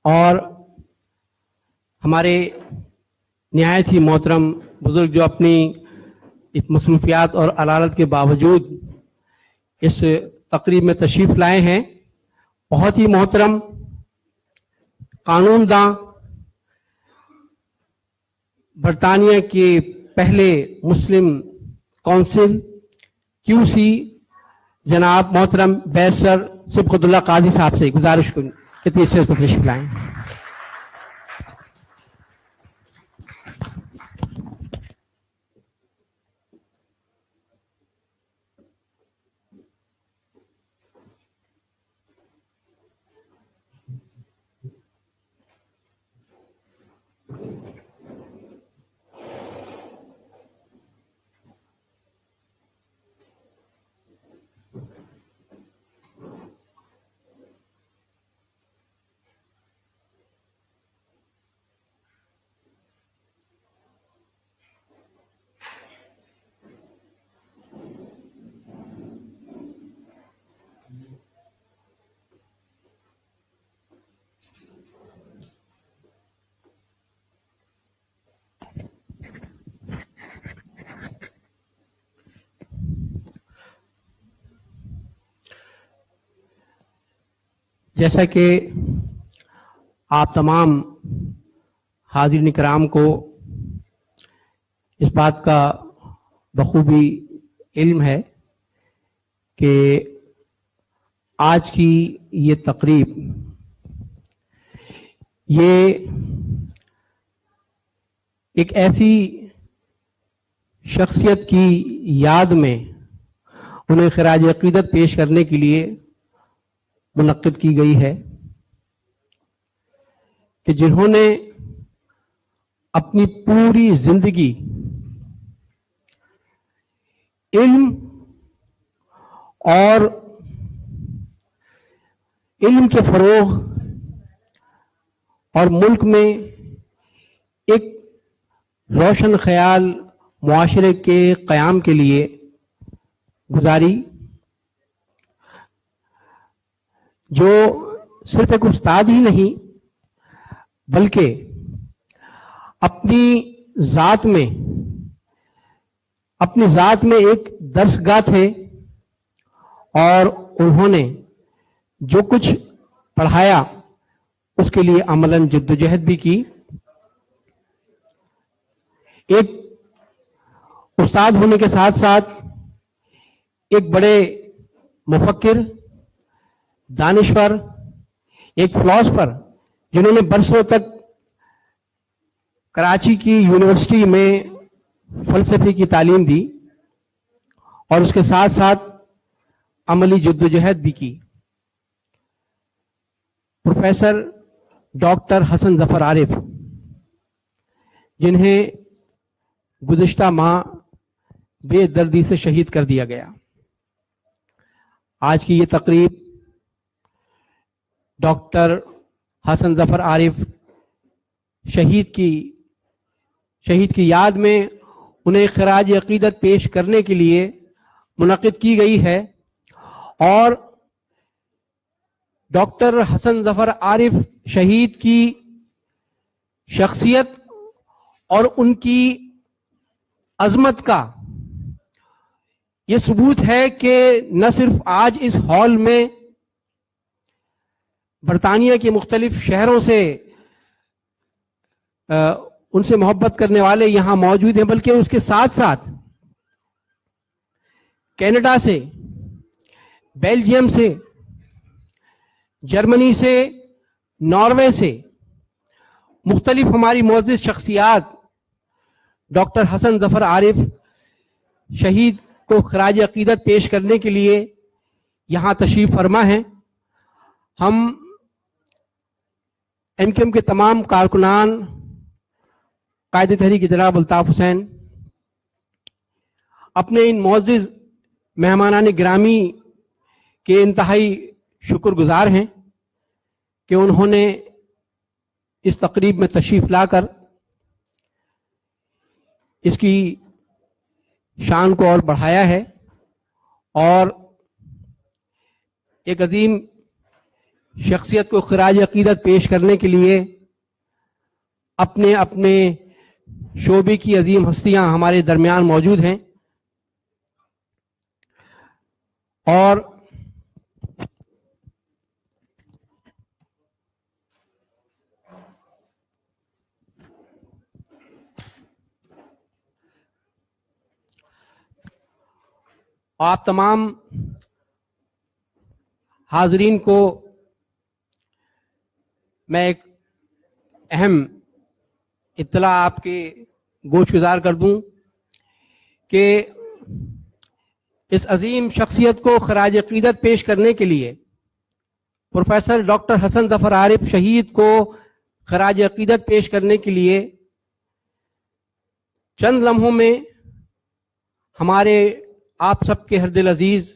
اور ہمارے نہایت ہی محترم بزرگ جو اپنی مصروفیات اور علالت کے باوجود اس تقریب میں تشریف لائے ہیں، بہت ہی محترم قانون داں، برطانیہ کے پہلے مسلم کونسل کیو سی جناب محترم بیرسر سبقت اللہ قاضی صاحب سے گزارش کروں کہ تیسرے پر تشریف لائیں۔ جیسا کہ آپ تمام حاضرین کرام کو اس بات کا بخوبی علم ہے کہ آج کی یہ تقریب یہ ایک ایسی شخصیت کی یاد میں انہیں خراج عقیدت پیش کرنے کے لیے منعقد کی گئی ہے کہ جنہوں نے اپنی پوری زندگی علم اور علم کے فروغ اور ملک میں ایک روشن خیال معاشرے کے قیام کے لیے گزاری، جو صرف ایک استاد ہی نہیں بلکہ اپنی ذات میں ایک درسگاہ تھے، اور انہوں نے جو کچھ پڑھایا اس کے لیے عملاً جدوجہد بھی کی۔ ایک استاد ہونے کے ساتھ ساتھ ایک بڑے مفکر، دانشور، ایک فلاسفر، جنہوں نے برسوں تک کراچی کی یونیورسٹی میں فلسفے کی تعلیم دی اور اس کے ساتھ ساتھ عملی جدوجہد بھی کی۔ پروفیسر ڈاکٹر حسن ظفر عارف، جنہیں گزشتہ ماہ بے دردی سے شہید کر دیا گیا۔ آج کی یہ تقریب ڈاکٹر حسن ظفر عارف شہید کی یاد میں انہیں خراج عقیدت پیش کرنے کے لیے منعقد کی گئی ہے، اور ڈاکٹر حسن ظفر عارف شہید کی شخصیت اور ان کی عظمت کا یہ ثبوت ہے کہ نہ صرف آج اس ہال میں برطانیہ کے مختلف شہروں سے ان سے محبت کرنے والے یہاں موجود ہیں، بلکہ اس کے ساتھ ساتھ کینیڈا سے، بیلجیم سے، جرمنی سے، ناروے سے مختلف ہماری معزز شخصیات ڈاکٹر حسن ظفر عارف شہید کو خراج عقیدت پیش کرنے کے لیے یہاں تشریف فرما ہیں۔ ہم ایم کیو ایم کے تمام کارکنان، قائد تحریک جناب الطاف حسین، اپنے ان معزز مہمانان گرامی کے انتہائی شکر گزار ہیں کہ انہوں نے اس تقریب میں تشریف لا کر اس کی شان کو اور بڑھایا ہے، اور ایک عظیم शख्सियत को खराज अकीदत पेश करने के लिए अपने अपने शोबे की अजीम हस्तियां हमारे दरमियान मौजूद हैं और आप तमाम हाजरीन को मैं एक अहम इत्तला आपके गोशगुजार कर दूं कि इस अजीम शख्सियत को खराज अकीदत पेश करने के लिए प्रोफेसर डॉक्टर हसन जफर आरिफ शहीद को खराज अकीदत पेश करने के लिए चंद लम्हों में हमारे आप सबके हर दिल अजीज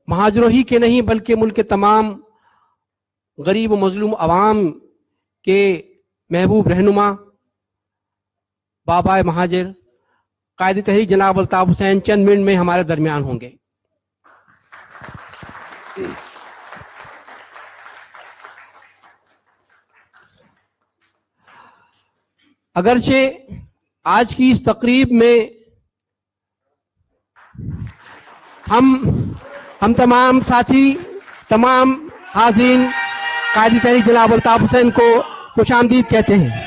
महाजरों ही के नहीं बल्कि मुल्क के तमाम गरीब व मजलूम अवाम के महबूब रहनुमा बाबा महाजिर कायद तहरीक जनाब अल्ताफ हुसैन चंद मिनट में हमारे दरमियान होंगे। अगरचे आज की इस तकरीब में हम तमाम साथी तमाम हाज़रीन कायद तहरीक जनाब अल्ताफ हुसैन को खुशामदीद कहते हैं।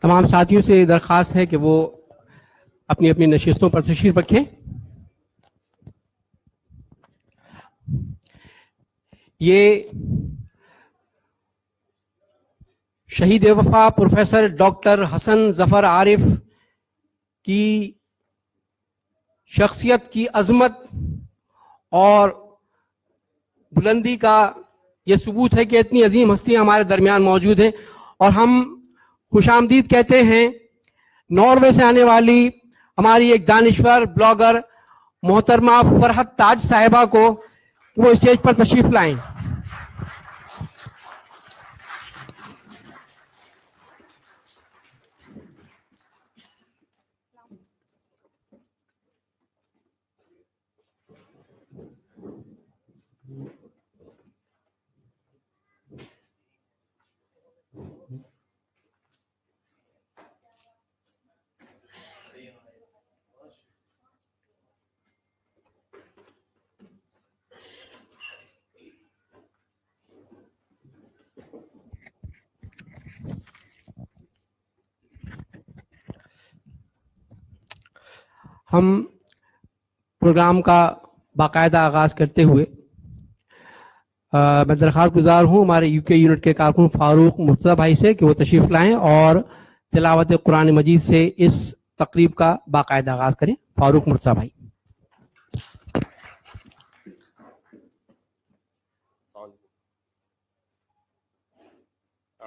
तमाम साथियों से दरख्वास्त है कि वो अपनी अपनी नशिस्तों पर तशरीफ रखें। ये शहीद वफा प्रोफेसर डॉक्टर हसन जफर आरिफ की शख्सियत की अजमत और बुलंदी का ये सबूत है कि इतनी अजीम हस्तियां हमारे दरमियान मौजूद हैं और हम खुशामदीद कहते हैं नॉर्वे से आने वाली हमारी एक दानिश्वर ब्लॉगर मोहतरमा फरहत ताज साहिबा को वो स्टेज पर तशरीफ लाएं। हम प्रोग्राम का बाकायदा आगाज करते हुए मैं दरख्वास्त गुजार हूँ हमारे यूके यूनिट के कारकुन फारूक मुर्तज़ा भाई से कि वो तशरीफ लाएं और तिलावत कुरान मजीद से इस तकरीब का बाकायदा आगाज करें। फारूक मुर्तज़ा भाई।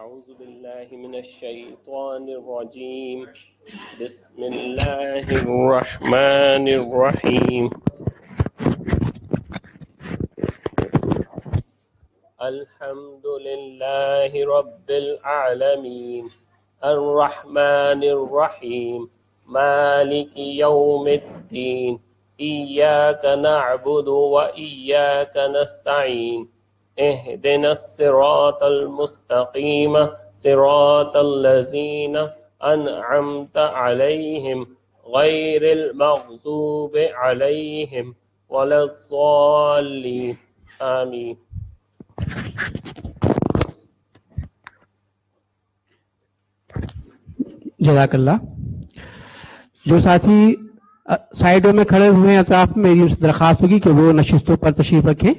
أعوذ بالله من الشيطان الرجيم بسم الله الرحمن الرحيم الحمد لله رب العالمين الرحمن الرحيم مالك يوم الدين إياك نعبد وإياك نستعين اهدنا الصراط المستقيم صراط الذين أنعمت عليهم غير المغضوب عليهم ولا الضالين آمين. جزاک اللہ. جو ساتھی سائیڈوں میں کھڑے ہوئے ہیں اطراف میں، میری اس درخواست ہوگی کہ وہ نشستوں پر تشریف رکھیں.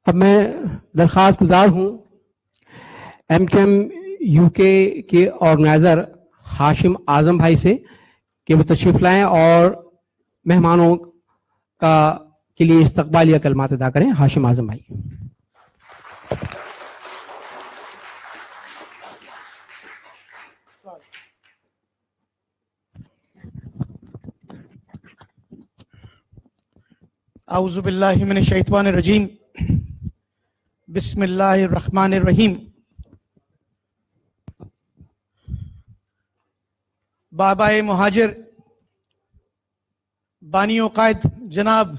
اب میں درخواست گزار ہوں ایم کیو ایم یو کے آرگنائزر ہاشم اعظم بھائی سے کہ وہ تشریف لائیں اور مہمانوں کے لیے استقبالیہ کلمات ادا کریں. ہاشم اعظم بھائی. اعوذ باللہ من الشیطان الرجیم بسم اللہ الرحمن الرحیم. بابائے مہاجر بانی و قائد جناب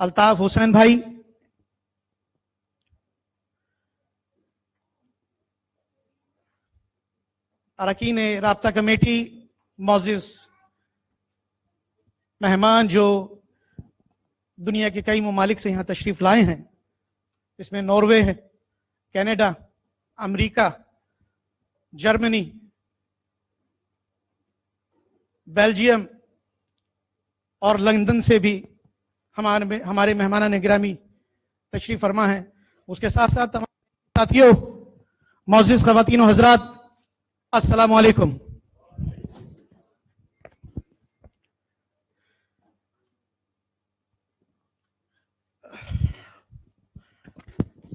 الطاف حسین بھائی، اراکین رابطہ کمیٹی، معزز مہمان جو دنیا کے کئی ممالک سے یہاں تشریف لائے ہیں، اس میں ناروے ہے، کینیڈا، امریکہ، جرمنی، بیلجیم اور لندن سے بھی ہمارے مہمانان گرامی تشریف فرما ہیں. اس کے ساتھ ساتھ تمام ساتھیوں، معزز خواتین و حضرات، السلام علیکم.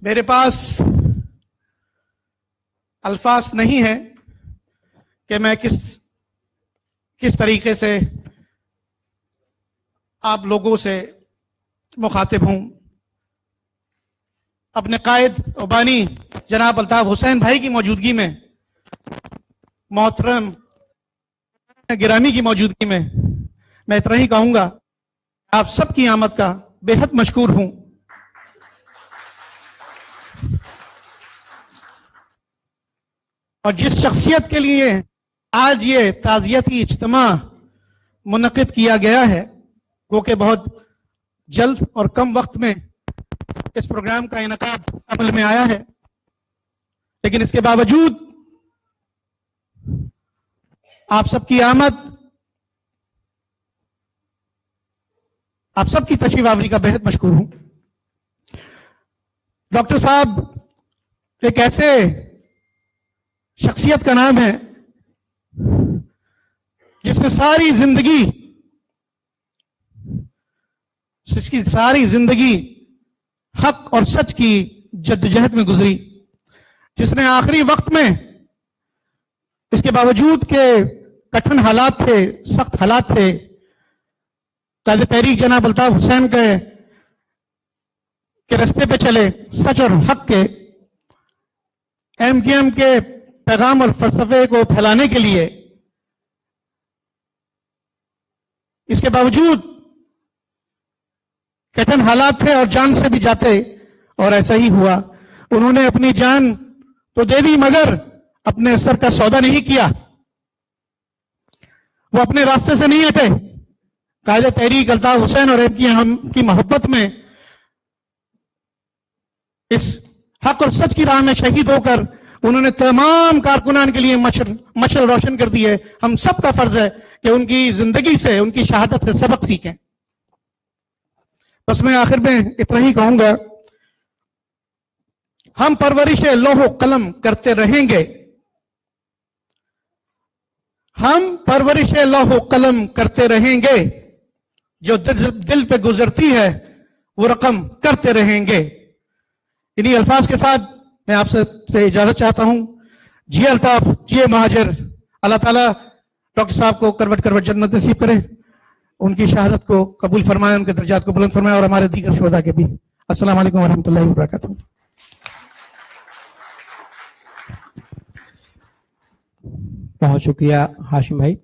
میرے پاس الفاظ نہیں ہے کہ میں کس طریقے سے آپ لوگوں سے مخاطب ہوں. اپنے قائد و بانی جناب الطاف حسین بھائی کی موجودگی میں، محترم گرامی کی موجودگی میں اتنا ہی کہوں گا، آپ سب کی آمد کا بے حد مشکور ہوں. اور جس شخصیت کے لیے آج یہ تعزیتی اجتماع منعقد کیا گیا ہے، وہ کہ بہت جلد اور کم وقت میں اس پروگرام کا انعقاد عمل میں آیا ہے، لیکن اس کے باوجود آپ سب کی آمد، آپ سب کی تشریف آوری کا بہت مشکور ہوں. ڈاکٹر صاحب ایک ایسے شخصیت کا نام ہے جس کی ساری زندگی حق اور سچ کی جدوجہد میں گزری، جس نے آخری وقت میں اس کے باوجود کہ کٹھن حالات تھے، سخت حالات تھے، قائد تحریک جناب الطاف حسین کے راستے پہ چلے، سچ اور حق کے، ایم کیو ایم کے پیغام اور فلسفے کو پھیلانے کے لیے. اس کے باوجود کٹھن حالات تھے اور جان سے بھی جاتے، اور ایسا ہی ہوا. انہوں نے اپنی جان تو دے دی مگر اپنے سر کا سودا نہیں کیا. وہ اپنے راستے سے نہیں ہٹے. قائد تحریک الطاف حسین اور ایم کی محبت میں اس حق اور سچ کی راہ میں شہید ہو کر انہوں نے تمام کارکنان کے لیے مشعل روشن کر دی ہے. ہم سب کا فرض ہے کہ ان کی زندگی سے، ان کی شہادت سے سبق سیکھیں. بس میں آخر میں اتنا ہی کہوں گا، ہم پرورش لوح و قلم کرتے رہیں گے، ہم پرورش لوح و قلم کرتے رہیں گے، جو دل پہ گزرتی ہے وہ رقم کرتے رہیں گے. इन्हीं अल्फाज के साथ मैं आप से इजाजत चाहता हूं। जिए अल्ताफ, जिए महाजर। अल्लाह ताला डॉक्टर साहब को करवट करवट जन्नत नसीब करे, उनकी शहादत को कबूल फरमाए, उनके दर्जात को बुलंद फरमाए, और हमारे दीगर शोहदा के भी। अस्सलाम वालेकुम वरहमतुल्लाहि वबरकातुहू। बहुत शुक्रिया हाशिम भाई।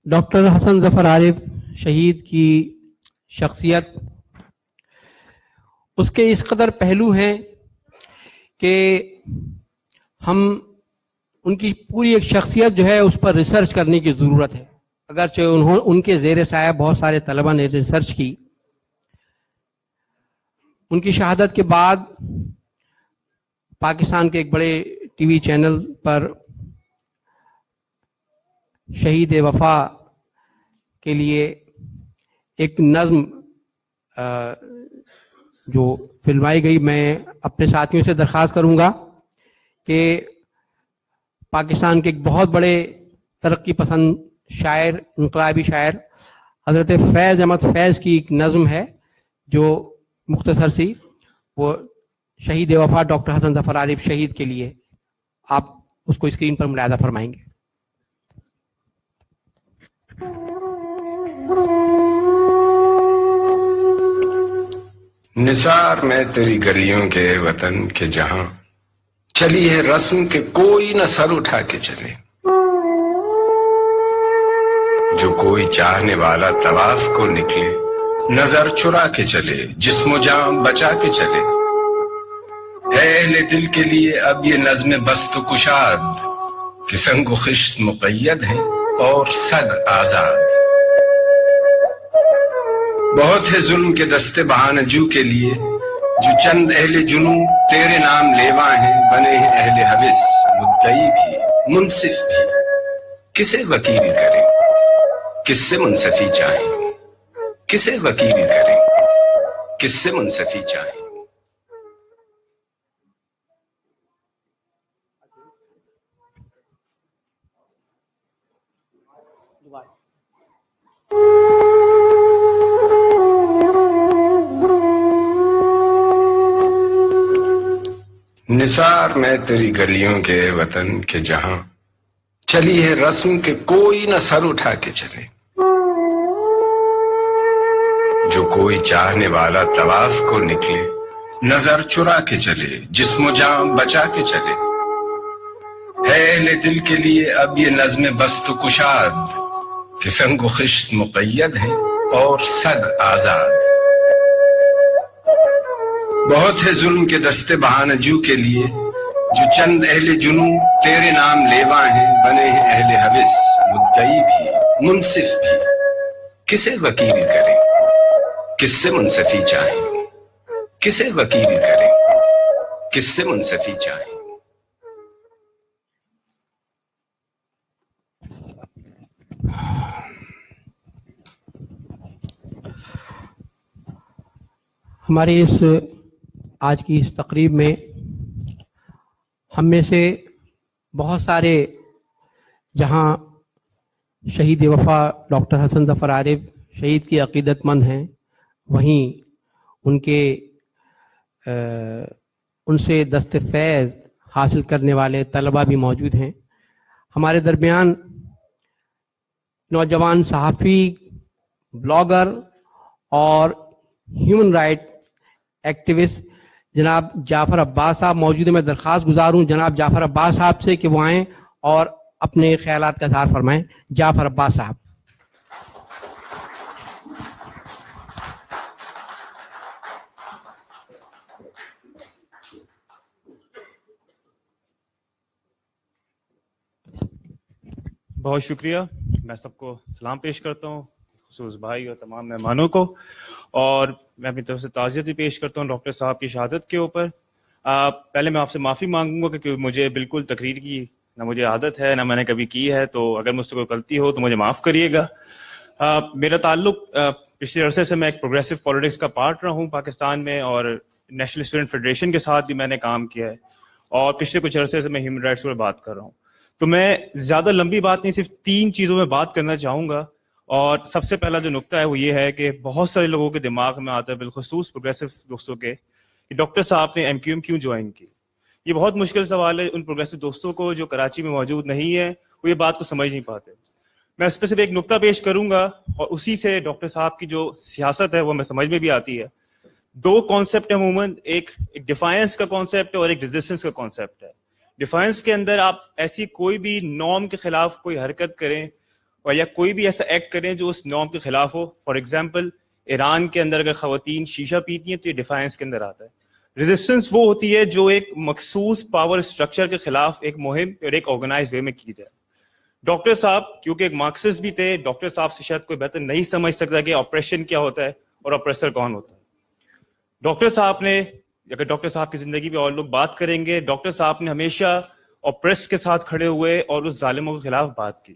डॉक्टर हसन जफर आरिफ शहीद की शख्सियत, उसके इस कदर पहलू हैं कि हम उनकी पूरी एक शख्सियत जो है उस पर रिसर्च करने की ज़रूरत है। अगरचे उनके ज़ेर साया बहुत सारे तलबा ने रिसर्च की। उनकी शहादत के बाद पाकिस्तान के एक बड़े टीवी चैनल पर शहीद वफा के लिए एक नज़्म जो फिल्माई गई, मैं अपने साथियों से दरख्वास्त करूंगा कि पाकिस्तान के एक बहुत बड़े तरक्की पसंद शायर, इनकलाबी शायर हज़रत फैज़ अहमद फैज़ की एक नज़्म है जो मुख्तसर सी, वो शहीद वफा डॉक्टर हसन जफर आरिफ शहीद के लिए, आप उसको स्क्रीन पर मुलाहिजा फरमाएंगे। निसार मैं तेरी गलियों के वतन के जहां, चली है रस्म के कोई न सर उठा के चले। जो कोई चाहने वाला तवाफ को निकले, नजर चुरा के चले, जिस्मो जान बचा के चले। है अहले दिल के लिए अब ये नज़्म बस्त कुशाद, कि संग खिश्त मुक़य्यद है और सग आजाद। बहुत है जुल्म के दस्ते बहानजू के लिए, जो चंद अहले जुनू तेरे नाम लेवा हैं। बने हैं अहले हविस, मुद्दई भी मुनसिफ भी। किसे वकील करें, किससे मुंसफी चाहें, किसे वकील करें, किससे मुंसफी चाहें। निसार मैं तेरी गलियों के वतन के जहां, चली है रस्म के कोई न सर उठा के चले। जो कोई चाहने वाला तवाफ को निकले, नजर चुरा के चले, जिस्मो जान बचा के चले। है अहले दिल के लिए अब ये नज़्म बस्त कुशाद, कि संग खिश्त मुक़य्यद है और सग आजाद। बहुत है जुल्म के दस्ते बहानजू के लिए, जो चंद अहले जुनू तेरे नाम लेवा हैं। बने हैं अहले हविस, मुद्दई भी मुनसिफ भी। किसे वकील करें, किससे मुंसफी चाहें, किसे वकील करें, किससे मुंसफी चाहें। हमारी इस आज की इस तकरीब में हम में से बहुत सारे जहां शहीद वफा डॉक्टर हसन जफर आरिफ शहीद की अकीदतमंद हैं, वहीं उनसे दस्ते फैज़ हासिल करने वाले तलबा भी मौजूद हैं। हमारे दरमियान नौजवान सहाफ़ी, ब्लॉगर और ह्यूमन राइट एक्टिविस्ट जनाब जाफ़र अब्बास साहब मौजूद हैं। मैं दरख्वास्त गुजार हूँ जनाब जाफ़र अब्बास साहब से कि वो आएँ और अपने ख्यालात का इज़हार फरमाएं। जाफ़र अब्बास साहब। बहुत शुक्रिया। मैं सबको सलाम पेश करता हूँ, खुसूस भाई और तमाम मेहमानों को, और मैं अपनी तरफ से ताज़ियत भी पेश करता हूँ डॉक्टर साहब की शहादत के ऊपर। पहले मैं आपसे माफ़ी मांगूंगा क्योंकि मुझे बिल्कुल तकरीर की ना मुझे आदत है ना मैंने कभी की है, तो अगर मुझसे कोई गलती हो तो मुझे माफ़ करिएगा। मेरा ताल्लुक पिछले अरसे से मैं एक प्रोग्रेसिव पॉलिटिक्स का पार्ट रहा हूँ पाकिस्तान में, और नेशनल स्टूडेंट फेडरेशन के साथ भी मैंने काम किया है, और पिछले कुछ अरसे से मैं ह्यूमन राइट्स पर बात कर रहा हूँ। तो मैं ज़्यादा लंबी बात नहीं, सिर्फ 3 चीज़ों में बात करना चाहूँगा, اور سب سے پہلا جو نقطہ ہے وہ یہ ہے کہ بہت سارے لوگوں کے دماغ میں آتا ہے، بالخصوص پروگریسو دوستوں کے، کہ ڈاکٹر صاحب نے MQM کیوں جوائن کی. یہ بہت مشکل سوال ہے. ان پروگریسو دوستوں کو جو کراچی میں موجود نہیں ہے وہ یہ بات کو سمجھ نہیں پاتے. میں اس پہ صرف ایک نقطہ پیش کروں گا اور اسی سے ڈاکٹر صاحب کی جو سیاست ہے وہ میں سمجھ میں بھی آتی ہے. دو کانسیپٹ عموماً، ایک ڈیفائنس کا کانسیپٹ ہے اور ایک ریزسٹنس کا کانسیپٹ ہے. ڈیفائنس کے اندر آپ ایسی کوئی بھی نارم کے خلاف کوئی حرکت کریں اور یا کوئی بھی ایسا ایکٹ کریں جو اس نارم کے خلاف ہو. فار ایگزامپل ایران کے اندر اگر خواتین شیشہ پیتی ہیں تو یہ ڈیفائنس کے اندر آتا ہے. ریزسٹنس وہ ہوتی ہے جو ایک مخصوص پاور اسٹرکچر کے خلاف ایک مہم اور ایک آرگنائز وے میں کی جائے. ڈاکٹر صاحب کیونکہ ایک مارکسسٹ بھی تھے، ڈاکٹر صاحب سے شاید کوئی بہتر نہیں سمجھ سکتا کہ آپریشن کیا ہوتا ہے اور آپریسر کون ہوتا ہے. ڈاکٹر صاحب نے، اگر ڈاکٹر صاحب کی زندگی پہ اور لوگ بات کریں گے، ڈاکٹر صاحب نے ہمیشہ آپریس کے ساتھ کھڑے ہوئے اور اس ظالموں کے خلاف بات کی.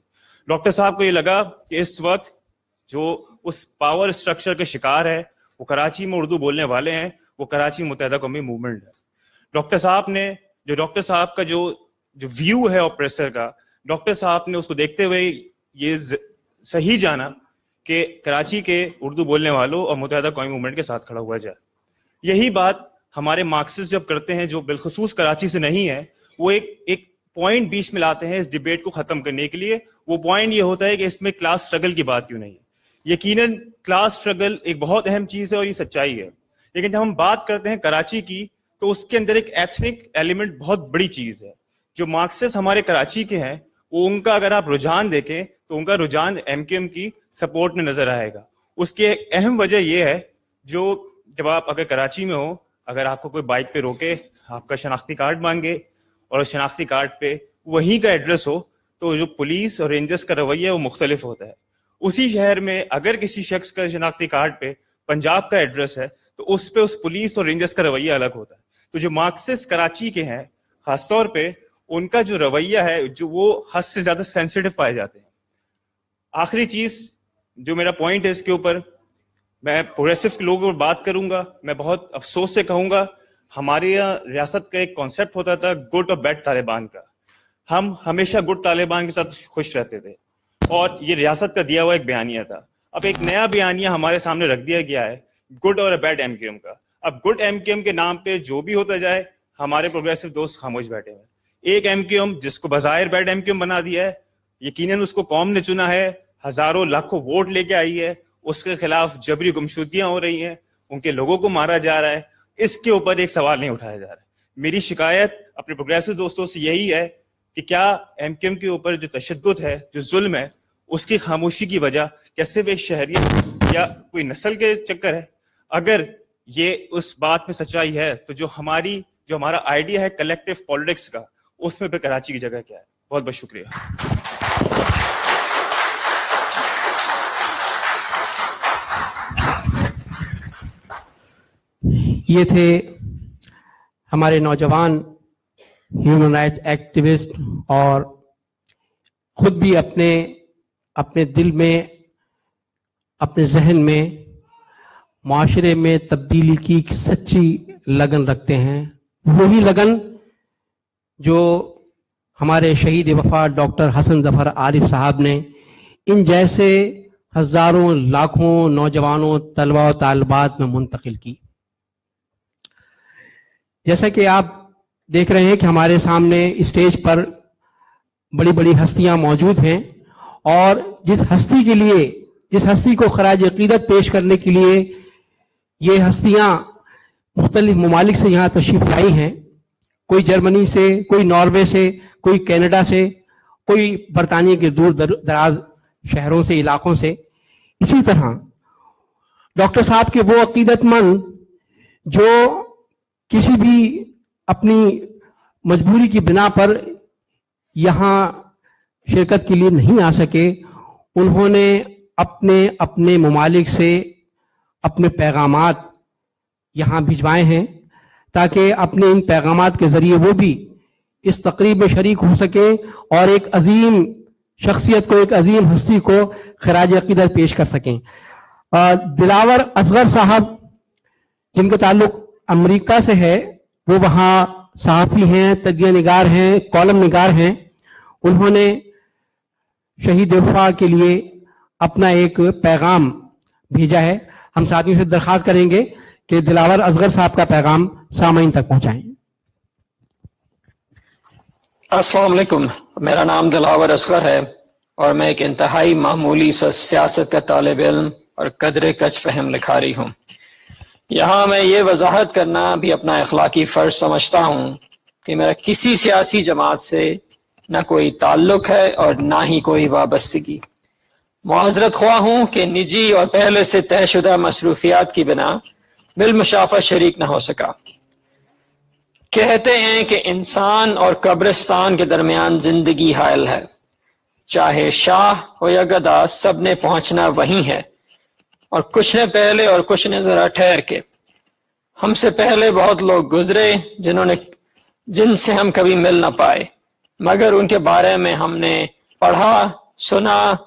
ڈاکٹر صاحب کو یہ لگا کہ اس وقت جو اس پاور اسٹرکچر کے شکار ہے وہ کراچی میں اردو بولنے والے ہیں، وہ کراچی متحدہ قومی موومنٹ ہے. ڈاکٹر صاحب نے ڈاکٹر صاحب کا جو ویو ہے آپریسر کا، ڈاکٹر صاحب نے اس کو دیکھتے ہوئے یہ صحیح جانا کہ کراچی کے اردو بولنے والوں اور متحدہ قومی موومنٹ کے ساتھ کھڑا ہوا جائے. یہی بات ہمارے مارکسسٹ جب کرتے ہیں جو بالخصوص کراچی سے نہیں ہے، وہ ایک پوائنٹ بیچ میں لاتے ہیں اس ڈیبیٹ کو ختم کرنے کے لیے. وہ پوائنٹ یہ ہوتا ہے کہ اس میں کلاس اسٹرگل کی بات کیوں نہیں ہے. یقیناً کلاس اسٹرگل ایک بہت اہم چیز ہے اور یہ سچائی ہے، لیکن جب ہم بات کرتے ہیں کراچی کی تو اس کے اندر ایک ایتھنک ایلیمنٹ بہت بڑی چیز ہے. جو مارکسسٹ ہمارے کراچی کے ہیں وہ ان کا اگر آپ رجحان دیکھیں تو ان کا رجحان MQM کی سپورٹ میں نظر آئے گا. اس کی ایک اہم وجہ یہ ہے، جو جب آپ اگر کراچی میں ہو، اگر آپ کو کوئی بائک پہ روکے، آپ کا شناختی کارڈ مانگے اور شناختی کارڈ پہ وہیں کا ایڈریس ہو، تو جو پولیس اور رینجرز کا رویہ وہ مختلف ہوتا ہے. اسی شہر میں اگر کسی شخص کا شناختی کارڈ پہ پنجاب کا ایڈریس ہے تو اس پہ اس پولیس اور رینجرز کا رویہ الگ ہوتا ہے. تو جو مارکسسٹ کراچی کے ہیں خاص طور پہ، ان کا جو رویہ ہے جو وہ حد سے زیادہ سینسیٹیو پائے جاتے ہیں. آخری چیز جو میرا پوائنٹ ہے اس کے اوپر، میں پروگریسو کے لوگوں پر بات کروں گا. میں بہت افسوس سے کہوں گا، ہمارے یہاں ریاست کا ایک کانسیپٹ ہوتا تھا گڈ اور بیڈ طالبان کا. ہم ہمیشہ گڈ طالبان کے ساتھ خوش رہتے تھے اور یہ ریاست کا دیا ہوا ایک بیانیہ تھا. اب ایک نیا بیانیہ ہمارے سامنے رکھ دیا گیا ہے گڈ اور بیڈ MQM کا. اب گڈ MQM کے نام پہ جو بھی ہوتا جائے، ہمارے پروگریسو دوست خاموش بیٹھے ہوئے. ایک MQM جس کو بظاہر بیڈ MQM بنا دیا ہے، یقیناً اس کو قوم نے چنا ہے، ہزاروں لاکھوں ووٹ لے کے آئی ہے، اس کے خلاف جبری گمشدگیاں ہو رہی ہیں، ان کے لوگوں کو مارا جا رہا ہے. اس کے اوپر ایک سوال نہیں اٹھایا جا رہا ہے. میری شکایت اپنے پروگریسو دوستوں سے یہی ہے کہ کیا MQM کے اوپر جو تشدد ہے، جو ظلم ہے، اس کی خاموشی کی وجہ کیا صرف ایک شہریت یا کوئی نسل کے چکر ہے؟ اگر یہ اس بات میں سچائی ہے تو جو ہمارا آئیڈیا ہے کلیکٹیو پالیٹکس کا، اس میں پہ کراچی کی جگہ کیا ہے؟ بہت بہت شکریہ. یہ تھے ہمارے نوجوان ہیومن رائٹس ایکٹیوسٹ، اور خود بھی اپنے دل میں، اپنے ذہن میں معاشرے میں تبدیلی کی سچی لگن رکھتے ہیں. وہی لگن جو ہمارے شہید وفا ڈاکٹر حسن ظفر عارف صاحب نے ان جیسے ہزاروں لاکھوں نوجوانوں، طلباء و طالبات میں منتقل کی. جیسا کہ آپ دیکھ رہے ہیں کہ ہمارے سامنے اسٹیج پر بڑی بڑی ہستیاں موجود ہیں، اور جس ہستی کو خراج عقیدت پیش کرنے کے لیے یہ ہستیاں مختلف ممالک سے یہاں تشریف لائی ہیں. کوئی جرمنی سے، کوئی ناروے سے، کوئی کینیڈا سے، کوئی برطانیہ کے دور دراز شہروں سے، علاقوں سے. اسی طرح ڈاکٹر صاحب کے وہ عقیدت مند جو کسی بھی اپنی مجبوری کی بنا پر یہاں شرکت کے لیے نہیں آ سکے، انہوں نے اپنے ممالک سے اپنے پیغامات یہاں بھجوائے ہیں تاکہ اپنے ان پیغامات کے ذریعے وہ بھی اس تقریب میں شریک ہو سکیں اور ایک عظیم شخصیت کو، ایک عظیم ہستی کو خراج عقیدت پیش کر سکیں. دلاور اصغر صاحب جن کا تعلق امریکہ سے ہے، وہ وہاں صحافی ہیں، تجزیہ نگار ہیں، کالم نگار ہیں. انہوں نے شہید وفا کے لیے अपना एक पैगाम भेजा है. हम साथियों से दरखास्त करेंगे कि दिलावर असगर साहब का पैगाम सामीन तक पहुंचाएं. अस्सलाम वालेकुम, मेरा नाम दिलावर असगर है और मैं एक इंतहाई मामूली सा सियासत का तालिब इल्म और कदर कच फहम लिखारी हूँ. यहाँ मैं ये वजाहत करना भी अपना अखलाकी फ़र्ज समझता हूँ कि मेरा किसी सियासी जमात से न कोई ताल्लुक है और ना ही कोई वाबस्तगी. मुआज़रत ख्वाह हूँ कि निजी और पहले से तयशुदा मसरूफियात की बिना बिलमुशाफा शरीक न हो सका. कहते हैं कि इंसान और कब्रिस्तान के दरमियान जिंदगी हायल है. चाहे शाह हो या गदा, सब ने पहुंचना वहीं है, और कुछ ने पहले और कुछ ने जरा ठहर के. हमसे पहले बहुत लोग गुजरे जिनसे हम कभी मिल ना पाए, मगर उनके बारे में हमने पढ़ा, सुना,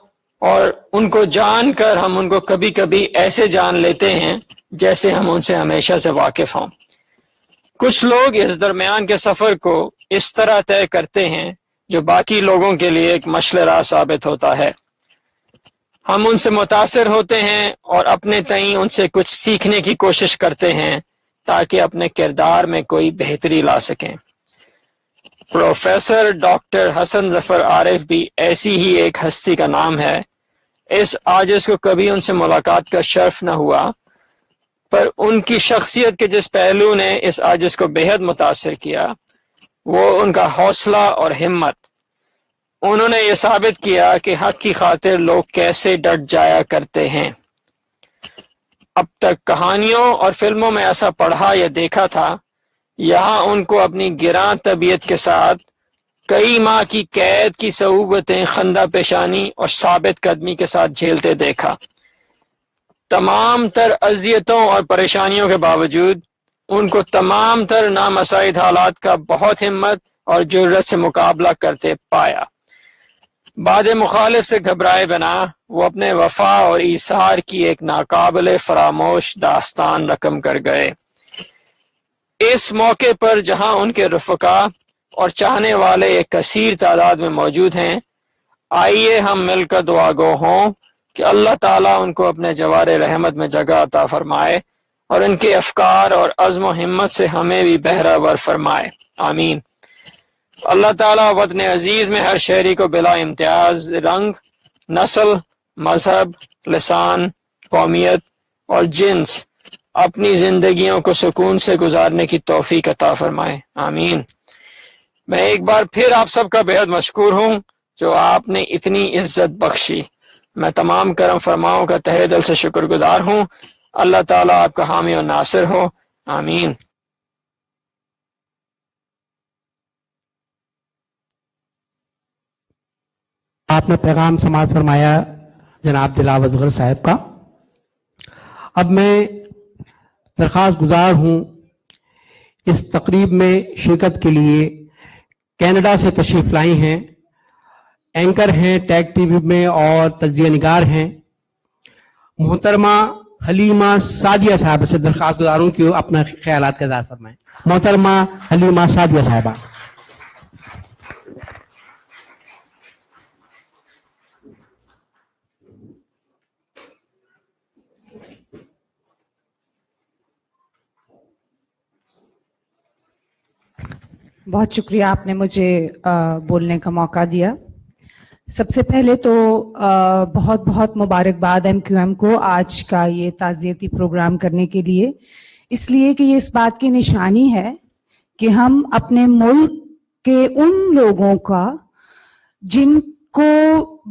और उनको जानकर हम उनको कभी कभी ऐसे जान लेते हैं जैसे हम उनसे हमेशा से वाकिफ हों. कुछ लोग इस दरमियान के सफर को इस तरह तय करते हैं जो बाकी लोगों के लिए एक मशल राह साबित होता है. हम उनसे मुतासिर होते हैं और अपने तईं उनसे कुछ सीखने की कोशिश करते हैं ताकि अपने किरदार में कोई बेहतरी ला सकें. प्रोफेसर डॉक्टर हसन जफर आरिफ भी ऐसी ही एक हस्ती का नाम है. इस आजिज को कभी उनसे मुलाकात का शर्फ न हुआ, पर उनकी शख्सियत के जिस पहलू ने इस आजिज को बेहद मुतासिर किया वो उनका हौसला और हिम्मत. उन्होंने ये साबित किया कि हक की खातिर लोग कैसे डट जाया करते हैं. अब तक कहानियों और फिल्मों में ऐसा पढ़ा या देखा था, यहाँ उनको अपनी गिरां तबीयत के साथ कई माह की कैद की सऊबतें खंदा पेशानी और साबित कदमी के साथ झेलते देखा. तमाम तर अजियतों और परेशानियों के बावजूद उनको तमाम तर नामसाइद हालात का बहुत हिम्मत और जुर्रत से मुकाबला करते पाया. बाद मुखालिफ से घबराए बिना वो अपने वफा और ईसार की एक नाकाबिले फरामोश दास्तान रकम कर गए. इस मौके पर जहां उनके रफ़का और चाहने वाले एक कसीर तादाद में मौजूद हैं, आइए हम मिलकर दुआ गो हों कि अल्लाह ताला उनको अपने जवारे रहमत में जगह अता फरमाए और इनके अफकार और अज़्म हिम्मत से हमें भी बहरावर फरमाए. आमीन. अल्लाह ताला वतन अजीज में हर शहरी को बिला इम्तियाज रंग, नस्ल, मजहब, लिसान, कौमियत और जिन्स अपनी जिंदगियों को सुकून से गुजारने की तौफीक अता फरमाए. आमीन. मैं एक बार फिर आप सबका बेहद मशकूर हूँ जो आपने इतनी इज्जत बख्शी. मैं तमाम करम फरमाओं का तहे दिल से शुक्रगुजार हूँ. अल्लाह ताला आपका हामी और नासिर हो. आमीन. आपने पैगाम समाज फरमाया जनाब दिलावर असगर साहब का. अब मैं दरख्वास्त गुजार हूँ इस तकरीब में शिरकत के लिए कनाडा से तशरीफ लाई हैं, एंकर हैं टैग टीवी में और तज्जिया निगार हैं, मोहतरमा हलीमा सादिया साहब से दरख्वास्त गुजार हूँ कि अपना ख्यालात का इज़हार फरमाएं. मोहतरमा हलीमा सादिया साहबा. बहुत शुक्रिया, आपने मुझे बोलने का मौका दिया. सबसे पहले तो बहुत बहुत मुबारकबाद MQM को आज का ये ताज़ियती प्रोग्राम करने के लिए, इसलिए कि ये इस बात की निशानी है कि हम अपने मुल्क के उन लोगों का जिनको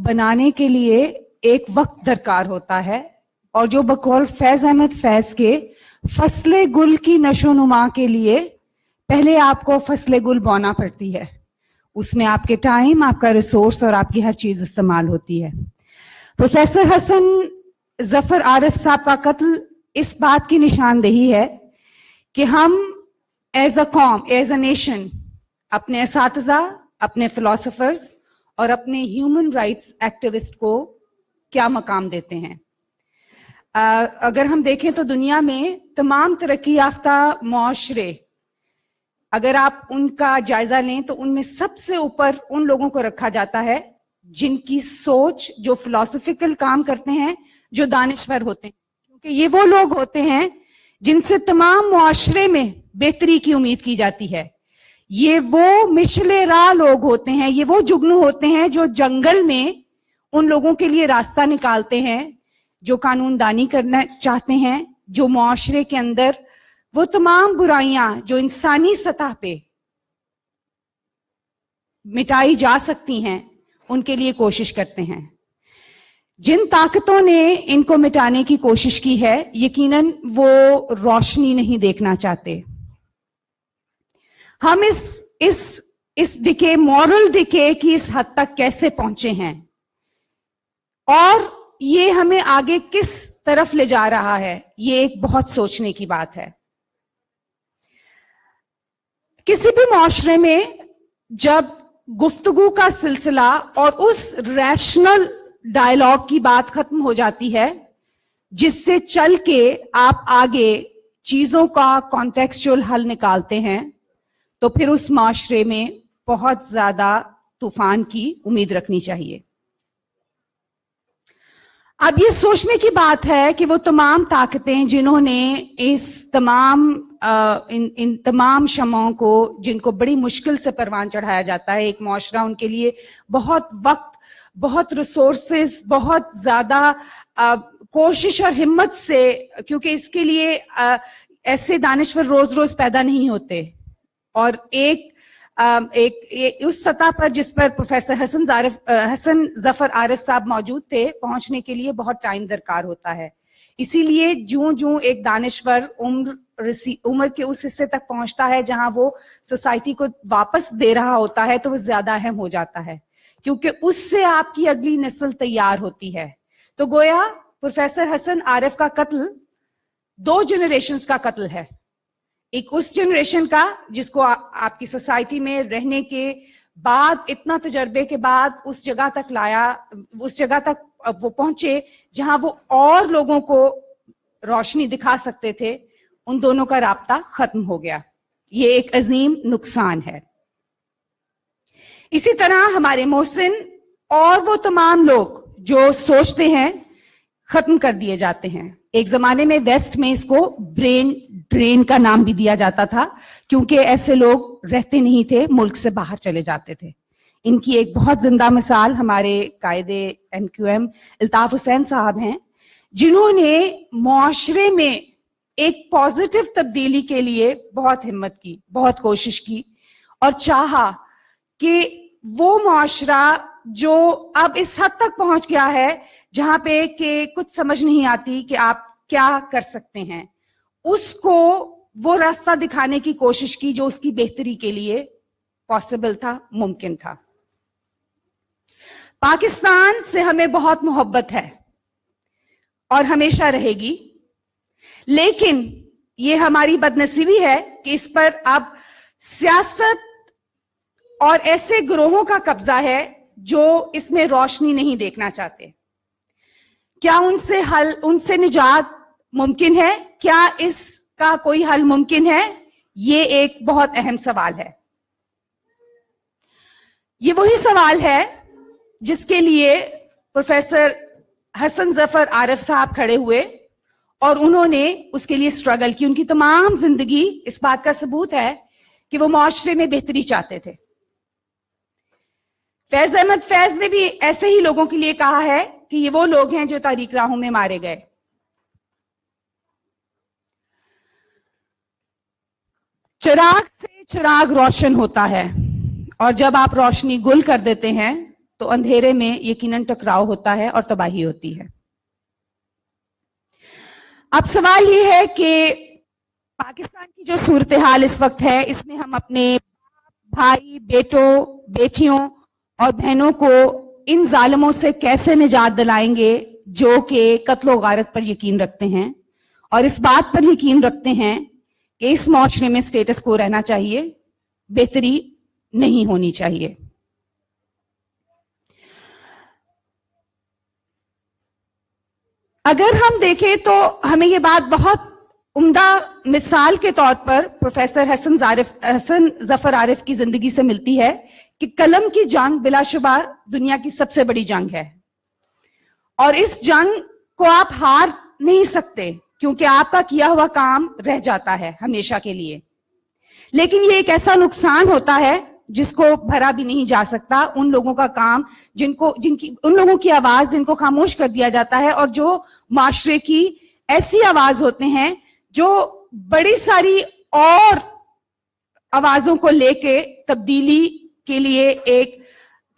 बनाने के लिए एक वक्त दरकार होता है और जो बकौल फैज अहमद फैज के फसले गुल की नशोनुमा के लिए पहले आपको फसले गुल बोना पड़ती है. उसमें आपके टाइम, आपका रिसोर्स और आपकी हर चीज इस्तेमाल होती है. प्रोफेसर हसन जफर आरिफ साहब का कत्ल इस बात की निशानदेही है कि हम एज अ कौम, एज अ नेशन अपने असातिज़ा, अपने फिलोसोफर्स और अपने ह्यूमन राइट्स एक्टिविस्ट को क्या मकाम देते हैं. अगर हम देखें तो दुनिया में तमाम तरक्की याफ्ता मुआशरे अगर आप उनका जायजा लें तो उनमें सबसे ऊपर उन लोगों को रखा जाता है جن کی سوچ, جو فلسفیکل کام کرتے ہیں, جو دانشور ہوتے ہیں, کیونکہ یہ وہ لوگ ہوتے ہیں جن سے تمام معاشرے میں بہتری کی امید کی جاتی ہے. یہ وہ مشلے راہ لوگ ہوتے ہیں, یہ وہ جگنو ہوتے ہیں جو جنگل میں ان لوگوں کے لیے راستہ نکالتے ہیں جو قانون دانی کرنا چاہتے ہیں, جو معاشرے کے اندر وہ تمام برائیاں جو انسانی سطح پہ مٹائی جا سکتی ہیں ان کے لیے کوشش کرتے ہیں. جن طاقتوں نے ان کو مٹانے کی کوشش کی ہے, یقیناً وہ روشنی نہیں دیکھنا چاہتے. ہم اس ڈکے, مورل ڈکے کی اس حد تک کیسے پہنچے ہیں اور یہ ہمیں آگے کس طرف لے جا رہا ہے, یہ ایک بہت سوچنے کی بات ہے. کسی بھی معاشرے میں جب گفتگو کا سلسلہ اور اس ریشنل ڈائلاگ کی بات ختم ہو جاتی ہے جس سے چل کے آپ آگے چیزوں کا کانٹیکسچول حل نکالتے ہیں, تو پھر اس معاشرے میں بہت زیادہ طوفان کی امید رکھنی چاہیے. اب یہ سوچنے کی بات ہے کہ وہ تمام طاقتیں جنہوں نے ان تمام شمعوں کو, جن کو بڑی مشکل سے پروان چڑھایا جاتا ہے, ایک معاشرہ ان کے لیے بہت وقت, بہت ریسورسز, بہت زیادہ کوشش اور ہمت سے, کیونکہ اس کے لیے ایسے دانشور روز روز پیدا نہیں ہوتے, اور ایک اس سطح پر جس پر پروفیسر حسن ظفر عارف صاحب موجود تھے, پہنچنے کے لیے بہت ٹائم درکار ہوتا ہے. اسی لیے جوں ایک دانشور عمر کے اس حصے تک پہنچتا ہے جہاں وہ سوسائٹی کو واپس دے رہا ہوتا ہے, تو وہ زیادہ اہم ہو جاتا ہے, کیونکہ اس سے آپ کی اگلی نسل تیار ہوتی ہے. تو گویا پروفیسر حسن عارف کا قتل 2 جنریشنز کا قتل ہے. ایک اس جنریشن کا جس کو آپ کی سوسائٹی میں رہنے کے بعد, اتنا تجربے کے بعد اس جگہ تک لایا, اس جگہ تک وہ پہنچے جہاں وہ اور لوگوں کو روشنی دکھا سکتے تھے, ان دونوں کا رابطہ ختم ہو گیا. یہ ایک عظیم نقصان ہے. اسی طرح ہمارے محسن اور وہ تمام لوگ جو سوچتے ہیں ختم کر دیے جاتے ہیں. ایک زمانے میں ویسٹ میں اس کو برین ڈرین کا نام بھی دیا جاتا تھا, کیونکہ ایسے لوگ رہتے نہیں تھے, ملک سے باہر چلے جاتے تھے. ان کی ایک بہت زندہ مثال ہمارے قائد MQM الطاف حسین صاحب ہیں, جنہوں نے معاشرے میں ایک پازیٹو تبدیلی کے لیے بہت ہمت کی, بہت کوشش کی, اور چاہا کہ وہ معاشرہ جو اب اس حد تک پہنچ گیا ہے جہاں پہ کہ کچھ سمجھ نہیں آتی کہ آپ کیا کر سکتے ہیں, اس کو وہ راستہ دکھانے کی کوشش کی جو اس کی بہتری کے لیے پاسبل تھا, ممکن تھا. پاکستان سے ہمیں بہت محبت ہے اور ہمیشہ رہے گی, لیکن یہ ہماری بدنصیبی ہے کہ اس پر اب سیاست اور ایسے گروہوں کا قبضہ ہے جو اس میں روشنی نہیں دیکھنا چاہتے. کیا ان سے نجات ممکن ہے؟ کیا اس کا کوئی حل ممکن ہے؟ یہ ایک بہت اہم سوال ہے. یہ وہی سوال ہے جس کے لیے پروفیسر حسن ظفر عارف صاحب کھڑے ہوئے اور انہوں نے اس کے لیے سٹرگل کی. ان کی تمام زندگی اس بات کا ثبوت ہے کہ وہ معاشرے میں بہتری چاہتے تھے. فیض احمد فیض نے بھی ایسے ہی لوگوں کے لیے کہا ہے کہ یہ وہ لوگ ہیں جو تاریک راہوں میں مارے گئے. چراغ سے چراغ روشن ہوتا ہے, اور جب آپ روشنی گل کر دیتے ہیں تو اندھیرے میں یقیناً ٹکراؤ ہوتا ہے اور تباہی ہوتی ہے. اب سوال یہ ہے کہ پاکستان کی جو صورتحال اس وقت ہے, اس میں ہم اپنے بھائی, بیٹوں, بیٹیوں اور بہنوں کو ان ظالموں سے کیسے نجات دلائیں گے جو کہ قتل و غارت پر یقین رکھتے ہیں اور اس بات پر یقین رکھتے ہیں کہ اس معاشرے میں سٹیٹس کو رہنا چاہیے, بہتری نہیں ہونی چاہیے. اگر ہم دیکھیں تو ہمیں یہ بات بہت عمدہ مثال کے طور پر پروفیسر حسن ظفر عارف کی زندگی سے ملتی ہے کہ قلم کی جنگ بلا شبہ دنیا کی سب سے بڑی جنگ ہے، اور اس جنگ کو آپ ہار نہیں سکتے کیونکہ آپ کا کیا ہوا کام رہ جاتا ہے ہمیشہ کے لیے. لیکن یہ ایک ایسا نقصان ہوتا ہے جس کو بھرا بھی نہیں جا سکتا. ان لوگوں کا کام ان لوگوں کی آواز جن کو خاموش کر دیا جاتا ہے، اور جو معاشرے کی ایسی آواز ہوتے ہیں جو بڑی ساری اور آوازوں کو لے کے تبدیلی کے لیے ایک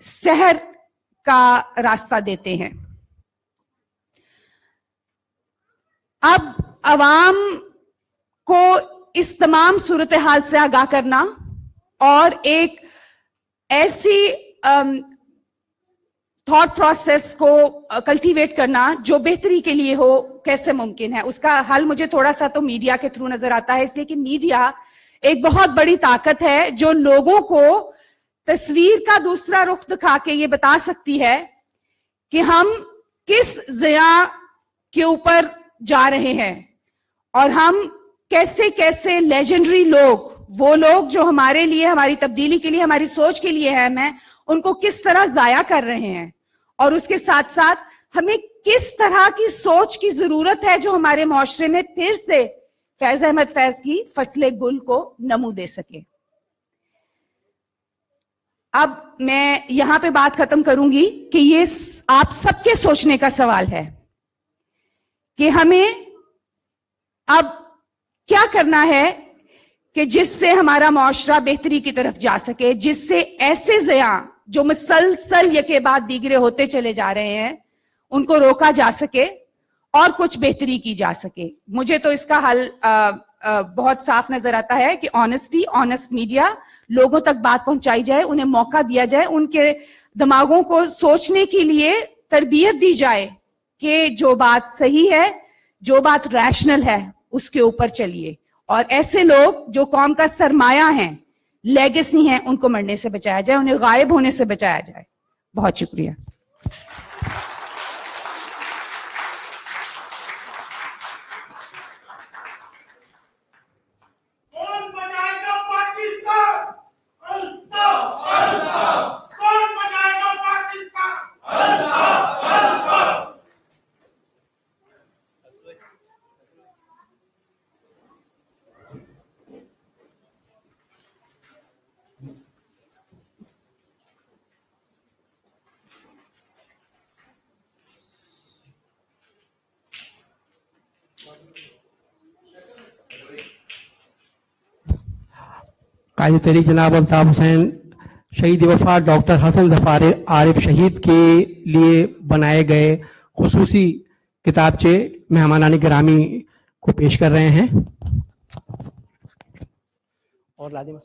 سحر کا راستہ دیتے ہیں. اب عوام کو اس تمام صورتحال سے آگاہ کرنا اور ایک ایسی تھاٹ پروسیس کو کلٹیویٹ کرنا جو بہتری کے لیے ہو کیسے ممکن ہے، اس کا حل مجھے تھوڑا سا تو میڈیا کے تھرو نظر آتا ہے، اس لیے کہ میڈیا ایک بہت بڑی طاقت ہے جو لوگوں کو تصویر کا دوسرا رخ دکھا کے یہ بتا سکتی ہے کہ ہم کس ضیاع کے اوپر جا رہے ہیں، اور ہم کیسے کیسے لیجنڈری لوگ، وہ لوگ جو ہمارے لیے، ہماری تبدیلی کے لیے، ہماری سوچ کے لیے اہم ہیں، ان کو کس طرح ضائع کر رہے ہیں، اور اس کے ساتھ ساتھ ہمیں کس طرح کی سوچ کی ضرورت ہے جو ہمارے معاشرے میں پھر سے فیض احمد فیض کی فصل گل کو نمو دے سکے. اب میں یہاں پہ بات ختم کروں گی کہ یہ آپ سب کے سوچنے کا سوال ہے کہ ہمیں اب کیا کرنا ہے کہ جس سے ہمارا معاشرہ بہتری کی طرف جا سکے، جس سے ایسے ضیاع جو مسلسل یکے بعد دیگرے ہوتے چلے جا رہے ہیں ان کو روکا جا سکے اور کچھ بہتری کی جا سکے. مجھے تو اس کا حل بہت صاف نظر آتا ہے کہ آنیسٹ میڈیا، لوگوں تک بات پہنچائی جائے، انہیں موقع دیا جائے، ان کے دماغوں کو سوچنے کے لیے تربیت دی جائے کہ جو بات صحیح ہے، جو بات ریشنل ہے، اس کے اوپر چلیے، اور ایسے لوگ جو قوم کا سرمایہ ہیں، لیگیسی ہیں، ان کو مرنے سے بچایا جائے، انہیں غائب ہونے سے بچایا جائے. بہت شکریہ. قائد تحریک جناب الطاف حسین شہید وفات ڈاکٹر حسن ظفر عارف شہید کے لیے بنائے گئے خصوصی کتابچے مہمانان گرامی کو پیش کر رہے ہیں. اور لازم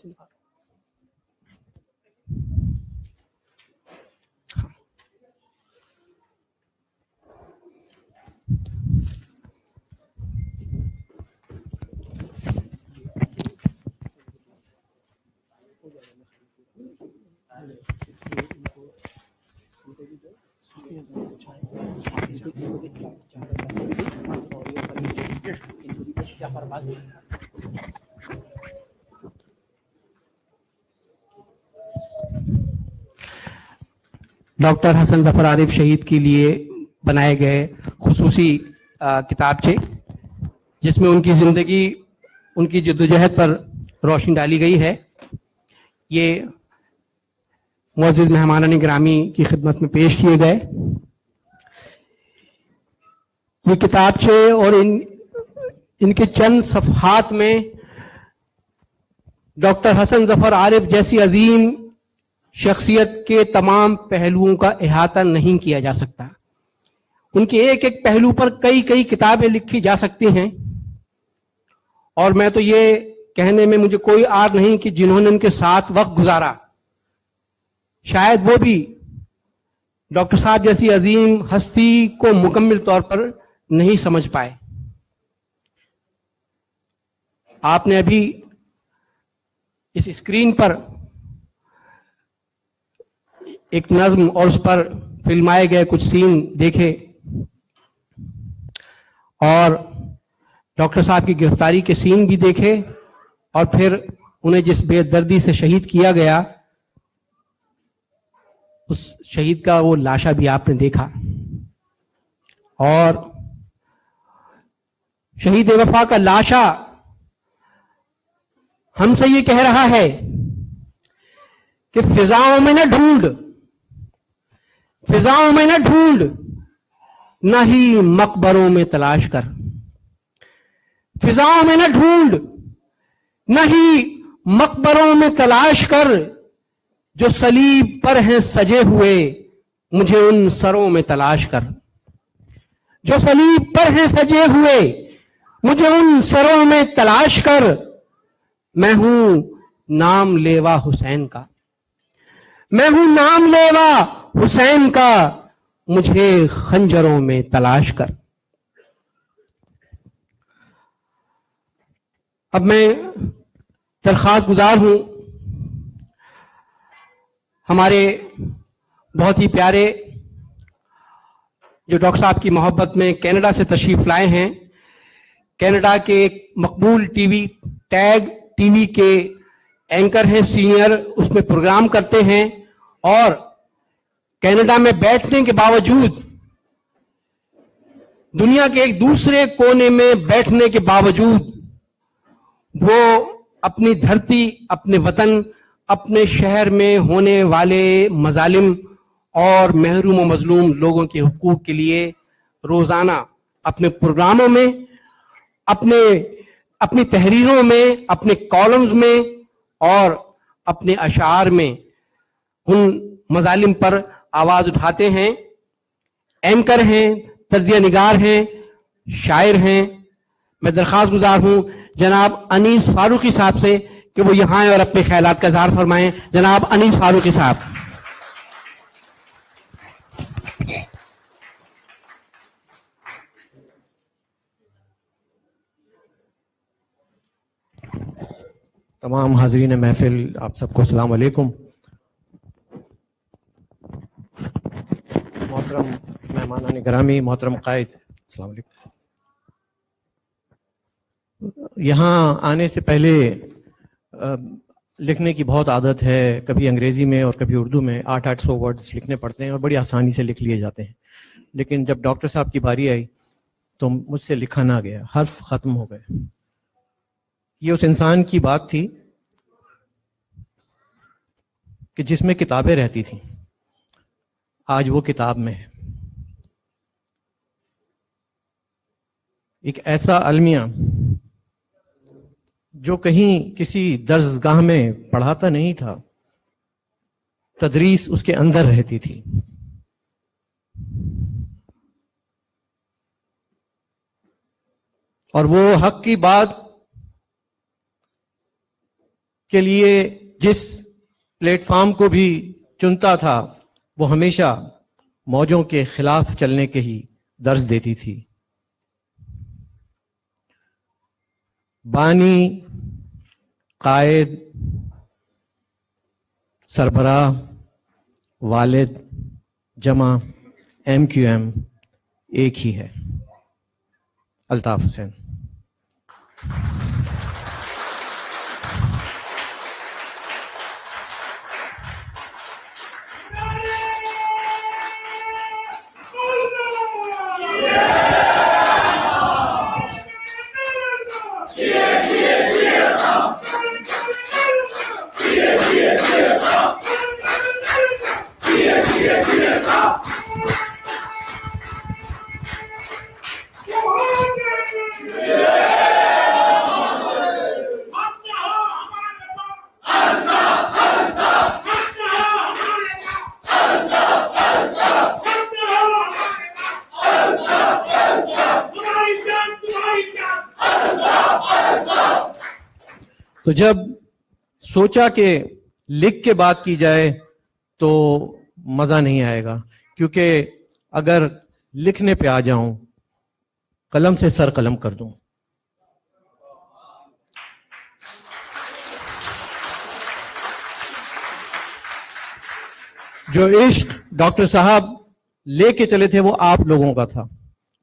ڈاکٹر حسن ظفر عارف شہید کے لیے بنائے گئے خصوصی کتابچے جس میں ان کی زندگی، ان کی جدوجہد پر روشنی ڈالی گئی ہے. یہ معزز مہمانان گرامی کی خدمت میں پیش کیے گئے. یہ کتابچے اور ان کے چند صفحات میں ڈاکٹر حسن ظفر عارف جیسی عظیم شخصیت کے تمام پہلوؤں کا احاطہ نہیں کیا جا سکتا. ان کے ایک ایک پہلو پر کئی کتابیں لکھی جا سکتی ہیں، اور میں تو یہ کہنے میں مجھے کوئی آر نہیں کہ جنہوں نے ان کے ساتھ وقت گزارا شاید وہ بھی ڈاکٹر صاحب جیسی عظیم ہستی کو مکمل طور پر نہیں سمجھ پائے. آپ نے ابھی اس اسکرین پر ایک نظم اور اس پر فلمائے گئے کچھ سین دیکھے، اور ڈاکٹر صاحب کی گرفتاری کے سین بھی دیکھے، اور پھر انہیں جس بے دردی سے شہید کیا گیا उस शहीद का वो लाशा भी आपने देखा, और शहीद वफा का लाशा हमसे ये कह रहा है कि फिजाओं में न ढूंढ, फिजाओं में न ढूंढ, न ही मकबरों में तलाश कर। फिजाओं में न ढूंढ, न ही मकबरों में तलाश कर, जो सलीब पर हैं सजे हुए, मुझे उन सरों में तलाश कर। जो सलीब पर हैं सजे हुए, मुझे उन सरों में तलाश कर। मैं हूं नाम लेवा हुसैन का, मैं हूं नाम लेवा हुसैन का, मुझे खंजरों में तलाश कर। अब मैं दरख्वास्त गुजार हूं हमारे बहुत ही प्यारे जो डॉक्टर साहब की मोहब्बत में कनाडा से तशरीफ लाए हैं, कनाडा के एक मकबूल टीवी टैग टीवी के एंकर हैं, सीनियर उसमें प्रोग्राम करते हैं, और कनाडा में बैठने के बावजूद, दुनिया के एक दूसरे कोने में बैठने के बावजूद, वो अपनी धरती, अपने वतन, अपने शहर में होने वाले मजालिम और महरूम व मजलूम लोगों के हुकूक के लिए रोजाना अपने प्रोग्रामों में, अपनी तहरीरों में, अपने कॉलम्स में और अपने अशार में उन मजालिम पर आवाज उठाते हैं। एंकर हैं, तज्जिया निगार हैं, शायर हैं। मैं दरख्वास्त गुजार हूं जनाब अनीस फारूकी साहब से कि वो यहां आए और अपने ख्यालात का इजहार फरमाएं। जनाब अनीस फारूकी साहब। तमाम हाज़रीन महफिल, आप सबको अस्सलाम वालेकुम। मोहतरम मेहमान गिरामी, मोहतरम कायद, अस्सलाम वालेकुम। यहाँ आने से पहले लिखने की बहुत आदत है, कभी अंग्रेज़ी में और कभी उर्दू में 800 वर्ड्स लिखने पड़ते हैं और बड़ी आसानी से लिख लिए जाते हैं। लेकिन जब डॉक्टर साहब की बारी आई तो मुझसे लिखा ना गया, हर्फ ख़त्म हो गए। ये उस इंसान की बात थी कि जिसमें किताबें रहती थी, आज वो किताब में है। एक ऐसा अलमिया जो कहीं किसी दर्सगाह में पढ़ाता नहीं था, तदरीस उसके अंदर रहती थी। और वो हक की बात के लिए जिस प्लेटफॉर्म को भी चुनता था, वो हमेशा मौजों के खिलाफ चलने के ही दर्स देती थी। बानी, कायद, सरबराह, वालिद, जमा, MQM एक ही है, अल्ताफ हुसैन। तो जब सोचा कि लिख के बात की जाए तो मजा नहीं आएगा, क्योंकि अगर लिखने पे आ जाऊं, कलम से सर कलम कर दूं। जो इश्क डॉक्टर साहब लेके चले थे वो आप लोगों का था,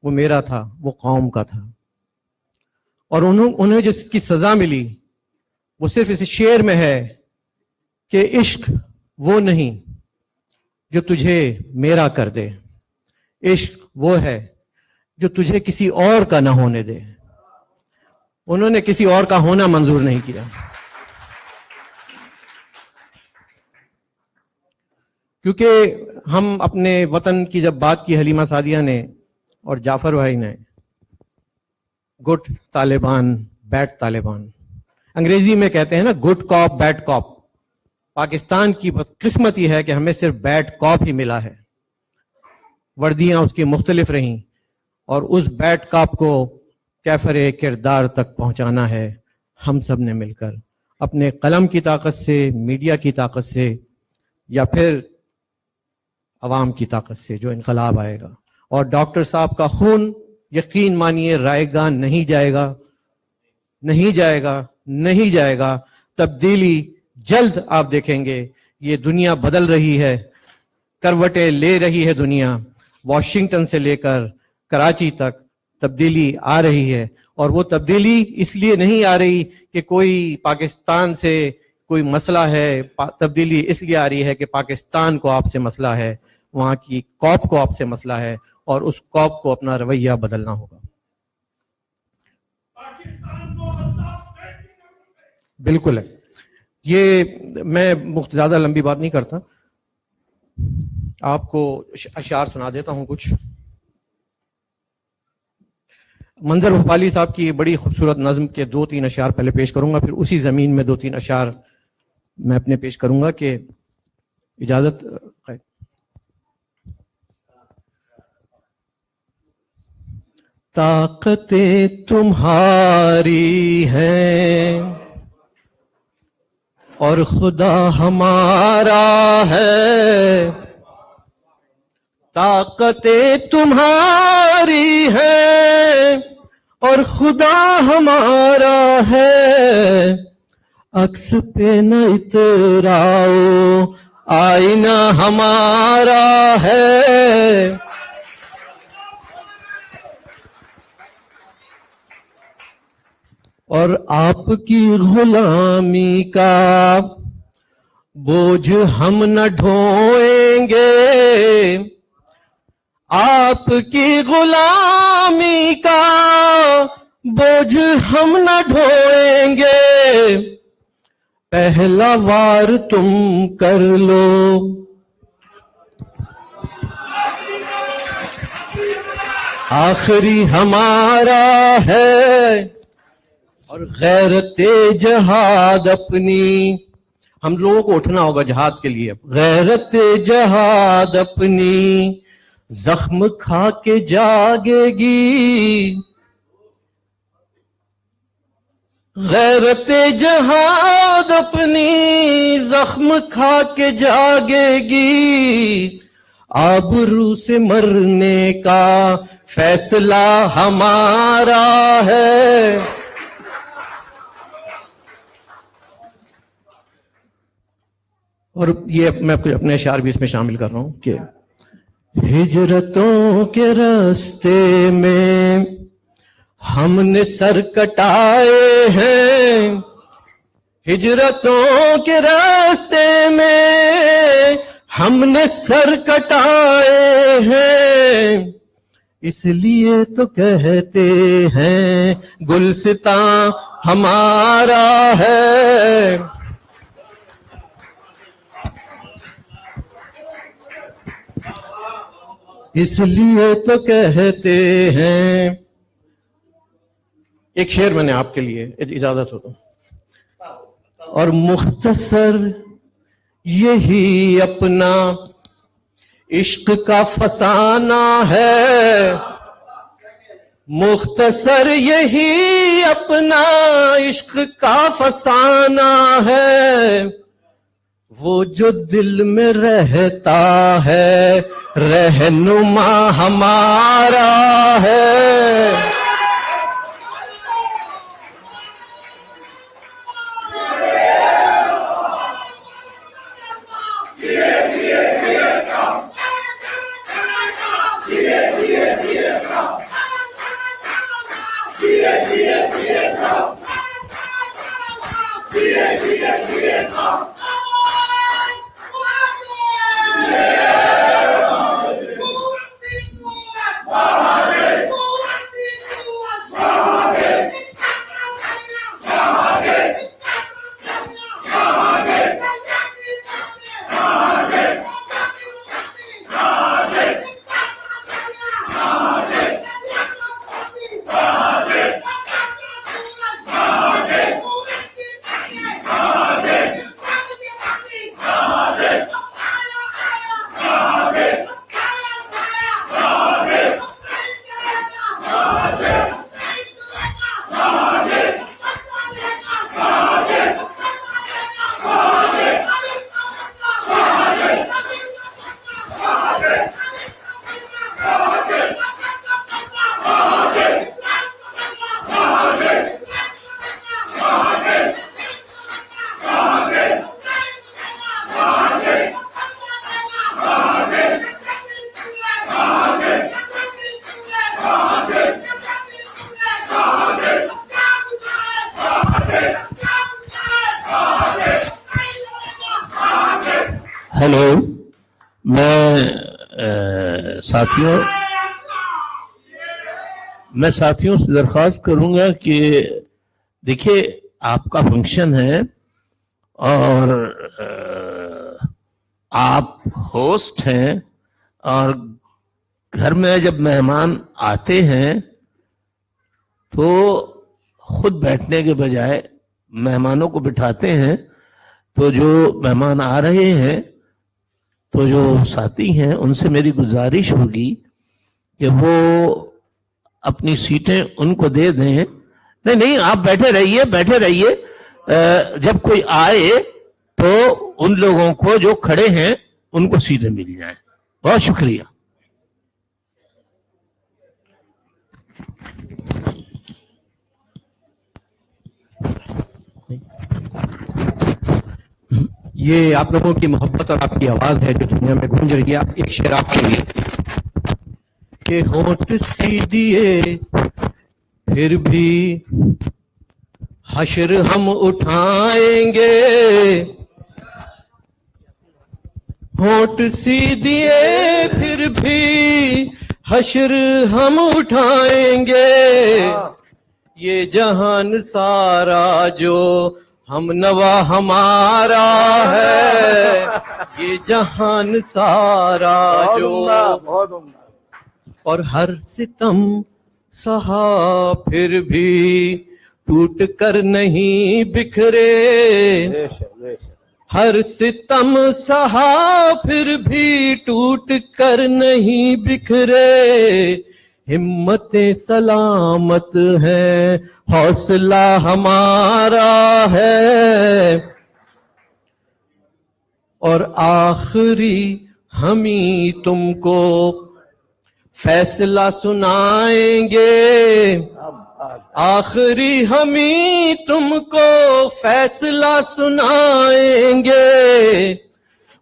वो मेरा था, वो कौम का था। और उन्हें जिसकी सजा मिली वो सिर्फ इस शेर में है कि इश्क वो नहीं जो तुझे मेरा कर दे, इश्क वो है जो तुझे किसी और का ना होने दे। उन्होंने किसी और का होना मंजूर नहीं किया, क्योंकि हम अपने वतन की जब बात की हलीमा सादिया ने और जाफर भाई ने, गुड तालिबान बैड तालिबान, अंग्रेजी में कहते हैं ना good cop bad cop. Pakistan की बदकिस्मत ये है कि हमें सिर्फ बैड कॉप ही मिला है, वर्दियां उसकी मुख्तलिफ रहीं, और उस बैड कॉप को कैफरे किरदार तक पहुंचाना है हम सब ने मिलकर, अपने कलम की ताकत से, मीडिया की ताकत से, या फिर अवाम की ताकत से जो इनकलाब आएगा। और डॉक्टर साहब का खून यकीन मानिए रायगा नहीं जाएगा, नहीं जाएगा, नहीं जाएगा। तब्दीली जल्द आप देखेंगे। ये दुनिया बदल रही है, करवटें ले रही है दुनिया, वॉशिंगटन से लेकर कराची तक तब्दीली आ रही है। और वो तब्दीली इसलिए नहीं आ रही कि कोई पाकिस्तान से कोई मसला है, तब्दीली इसलिए आ रही है कि पाकिस्तान को आपसे मसला है, वहां की कौम को आपसे मसला है, और उस कौम को अपना रवैया बदलना होगा। बिल्कुल है। ये मैं ज्यादा लंबी बात नहीं करता, आपको अशार सुना देता हूं कुछ। मंजर भोपाली साहब की बड़ी खूबसूरत नज्म के 2-3 अशार पहले पेश करूंगा, फिर उसी जमीन में 2-3 अशार मैं अपने पेश करूंगा। कि इजाजत ताकतें तुम्हारी हैं और खुदा हमारा है, ताकतें तुम्हारी हैं और खुदा हमारा है, अक्स पे न इतराओ आईना हमारा है। और आपकी गुलामी का बोझ हम न ढोएंगे, आपकी गुलामी का बोझ हम न ढोएंगे, पहला वार तुम कर लो, आखिरी हमारा है। और गैरते जहाद अपनी, हम लोगों को उठना होगा जहाद के लिए। गैरते जहाद अपनी जख्म खा के जागेगी, गैरते जहाद अपनी जख्म खा के जागेगी, आबरू से मरने का फैसला हमारा है। और ये मैं अपने अशार भी इसमें शामिल कर रहा हूं कि हिजरतों के रास्ते में हमने सर कटाए हैं, हिजरतों के रास्ते में हमने सर कटाए हैं, इसलिए तो कहते हैं गुलसितां हमारा है। इसलिए तो कहते हैं। एक शेर मैंने आपके लिए, इजाजत हो तो। और मुख्तसर यही अपना इश्क का फसाना है, मुख्तसर यही अपना इश्क का फसाना है, वो जो दिल में रहता है रहनुमा हमारा है। Yeah. हेलो, मैं साथियों से दरख्वास्त करूंगा कि देखिए आपका फंक्शन है और आप होस्ट हैं, और घर में जब मेहमान आते हैं तो खुद बैठने के बजाय मेहमानों को बिठाते हैं। तो जो मेहमान आ रहे हैं, तो जो साथी हैं, उनसे मेरी गुजारिश होगी कि वो अपनी सीटें उनको दे दें। नहीं, आप बैठे रहिए। जब कोई आए तो उन लोगों को जो खड़े हैं उनको सीटें मिल जाएं। बहुत शुक्रिया। ये आप लोगों की मोहब्बत और आपकी आवाज है जो दुनिया में गूंज रही है। एक शेर आपके लिए कि होंठ सी दिए फिर भी हश्र हम उठाएंगे, होंठ सी दिए फिर भी हश्र हम उठाएंगे, ये जहान सारा जो हम नवा हमारा है, ये जहान सारा जो और हर सितम सहा फिर भी टूट कर नहीं बिखरे, हर सितम सहा फिर भी टूट कर नहीं बिखरे, हिम्मतें सलामत है हौसला हमारा है, और आखिरी हम ही तुमको फैसला सुनाएंगे, आखिरी हम ही तुमको फैसला सुनाएंगे,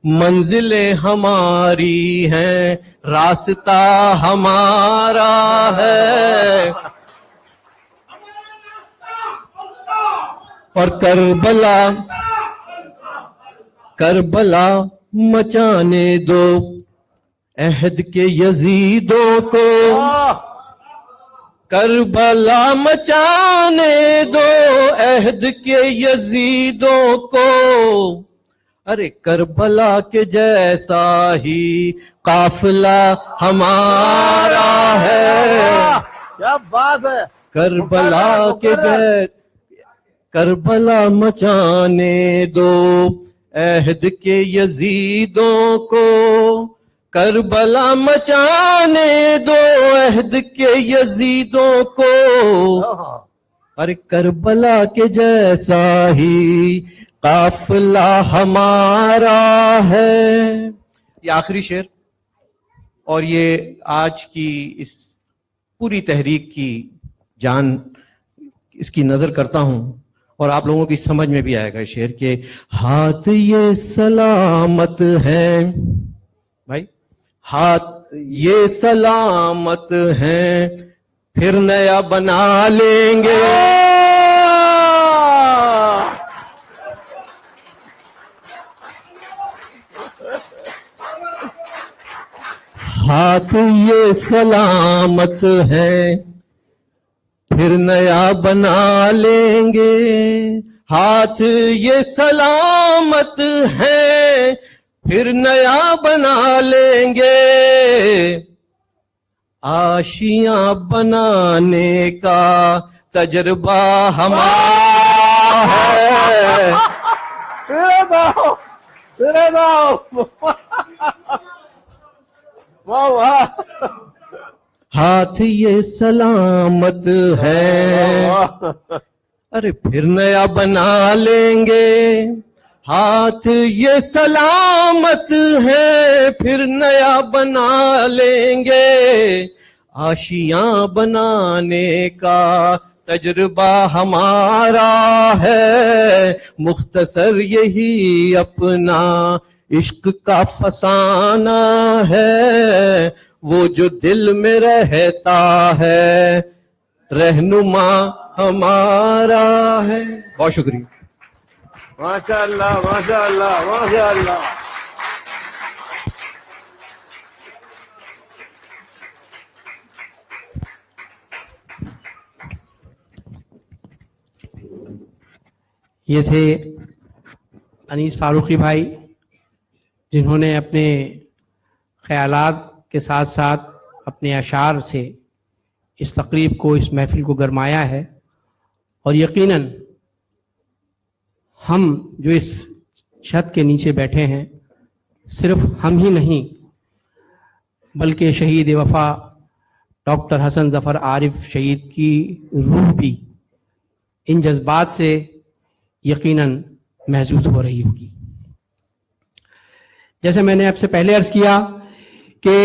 मंजिलें हमारी हैं रास्ता हमारा है, और करबला मचाने दो अहद के यजीदों को, करबला मचाने दो अहद के यजीदों को, अरे करबला के जैसा ही काफिला हमारा है। क्या बात है। करबला मचाने दो अहद के यजीदों को, करबला मचाने दो अहद के यजीदों को, अरे करबला के जैसा ही काफिला हमारा है। ये आखिरी शेर, और ये आज की इस पूरी तहरीक की जान इसकी नजर करता हूं, और आप लोगों की समझ में भी आएगा शेर के हाथ ये सलामत हैं भाई, हाथ ये सलामत हैं फिर नया बना लेंगे, हाथ ये सलामत हैं फिर नया बना लेंगे, हाथ ये सलामत है फिर नया बना लेंगे, आशियां बनाने का तजर्बा हमारा है। तेरे दो वाह वाह, हाथ ये सलामत है अरे फिर नया बना लेंगे, हाथ ये सलामत है फिर नया बना लेंगे, आशियां बनाने का तजुर्बा हमारा है, मुख्तसर यही अपना इश्क का फसाना है, वो जो दिल में रहता है रहनुमा हमारा है। बहुत शुक्रिया। माशाअल्लाह माशाअल्लाह माशाअल्लाह। ये थे अनीस फारूकी भाई, जिन्होंने अपने ख्यालात के साथ साथ अपने अशार से इस तकरीब को, इस महफिल को गरमाया है। और यकीनन हम जो इस छत के नीचे बैठे हैं, सिर्फ हम ही नहीं बल्कि शहीद वफा डॉक्टर हसन जफर आरिफ शहीद की रूह भी इन जज्बात से यकीनन महसूस हो रही होगी। जैसे मैंने आपसे पहले अर्ज किया कि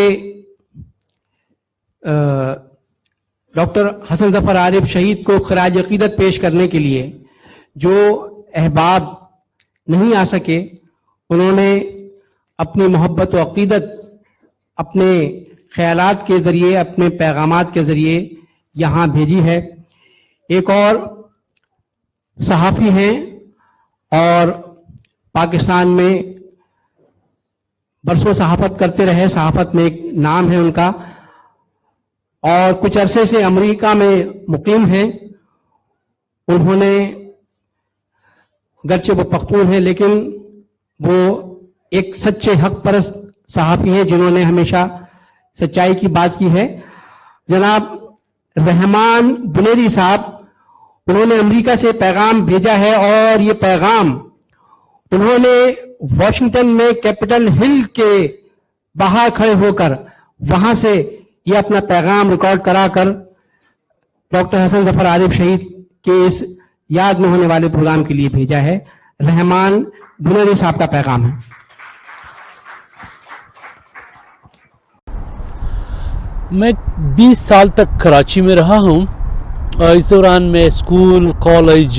डॉक्टर हसन जफर आरिफ शहीद को खराज अकीदत पेश करने के लिए जो अहबाब नहीं आ सके, उन्होंने अपनी मोहब्बत व अकीदत अपने ख्यालात के ज़रिए, अपने पैगामात के ज़रिए यहाँ भेजी है। एक और सहाफ़ी हैं और पाकिस्तान में बरसों सहाफ़त करते रहे, सहाफ़त में एक नाम है उनका, और कुछ अरसे से अमेरिका में मुकीम हैं। उन्होंने, गरचे वो पख्तून हैं, लेकिन वो एक सच्चे हक परस्त सहाफ़ी हैं जिन्होंने हमेशा सच्चाई की बात की है। जनाब रहमान बुनेरी साहब, उन्होंने अमेरिका से पैगाम भेजा है और ये पैगाम उन्होंने वॉशिंगटन में कैपिटल हिल के बाहर खड़े होकर वहां से ये अपना पैगाम रिकॉर्ड कराकर डॉक्टर हसन जफर आरिफ शहीद के इस याद में होने वाले प्रोग्राम के लिए भेजा है। रहमान बुनेरी साहब का पैगाम है। मैं 20 साल तक कराची में रहा हूँ और इस दौरान मैं स्कूल, कॉलेज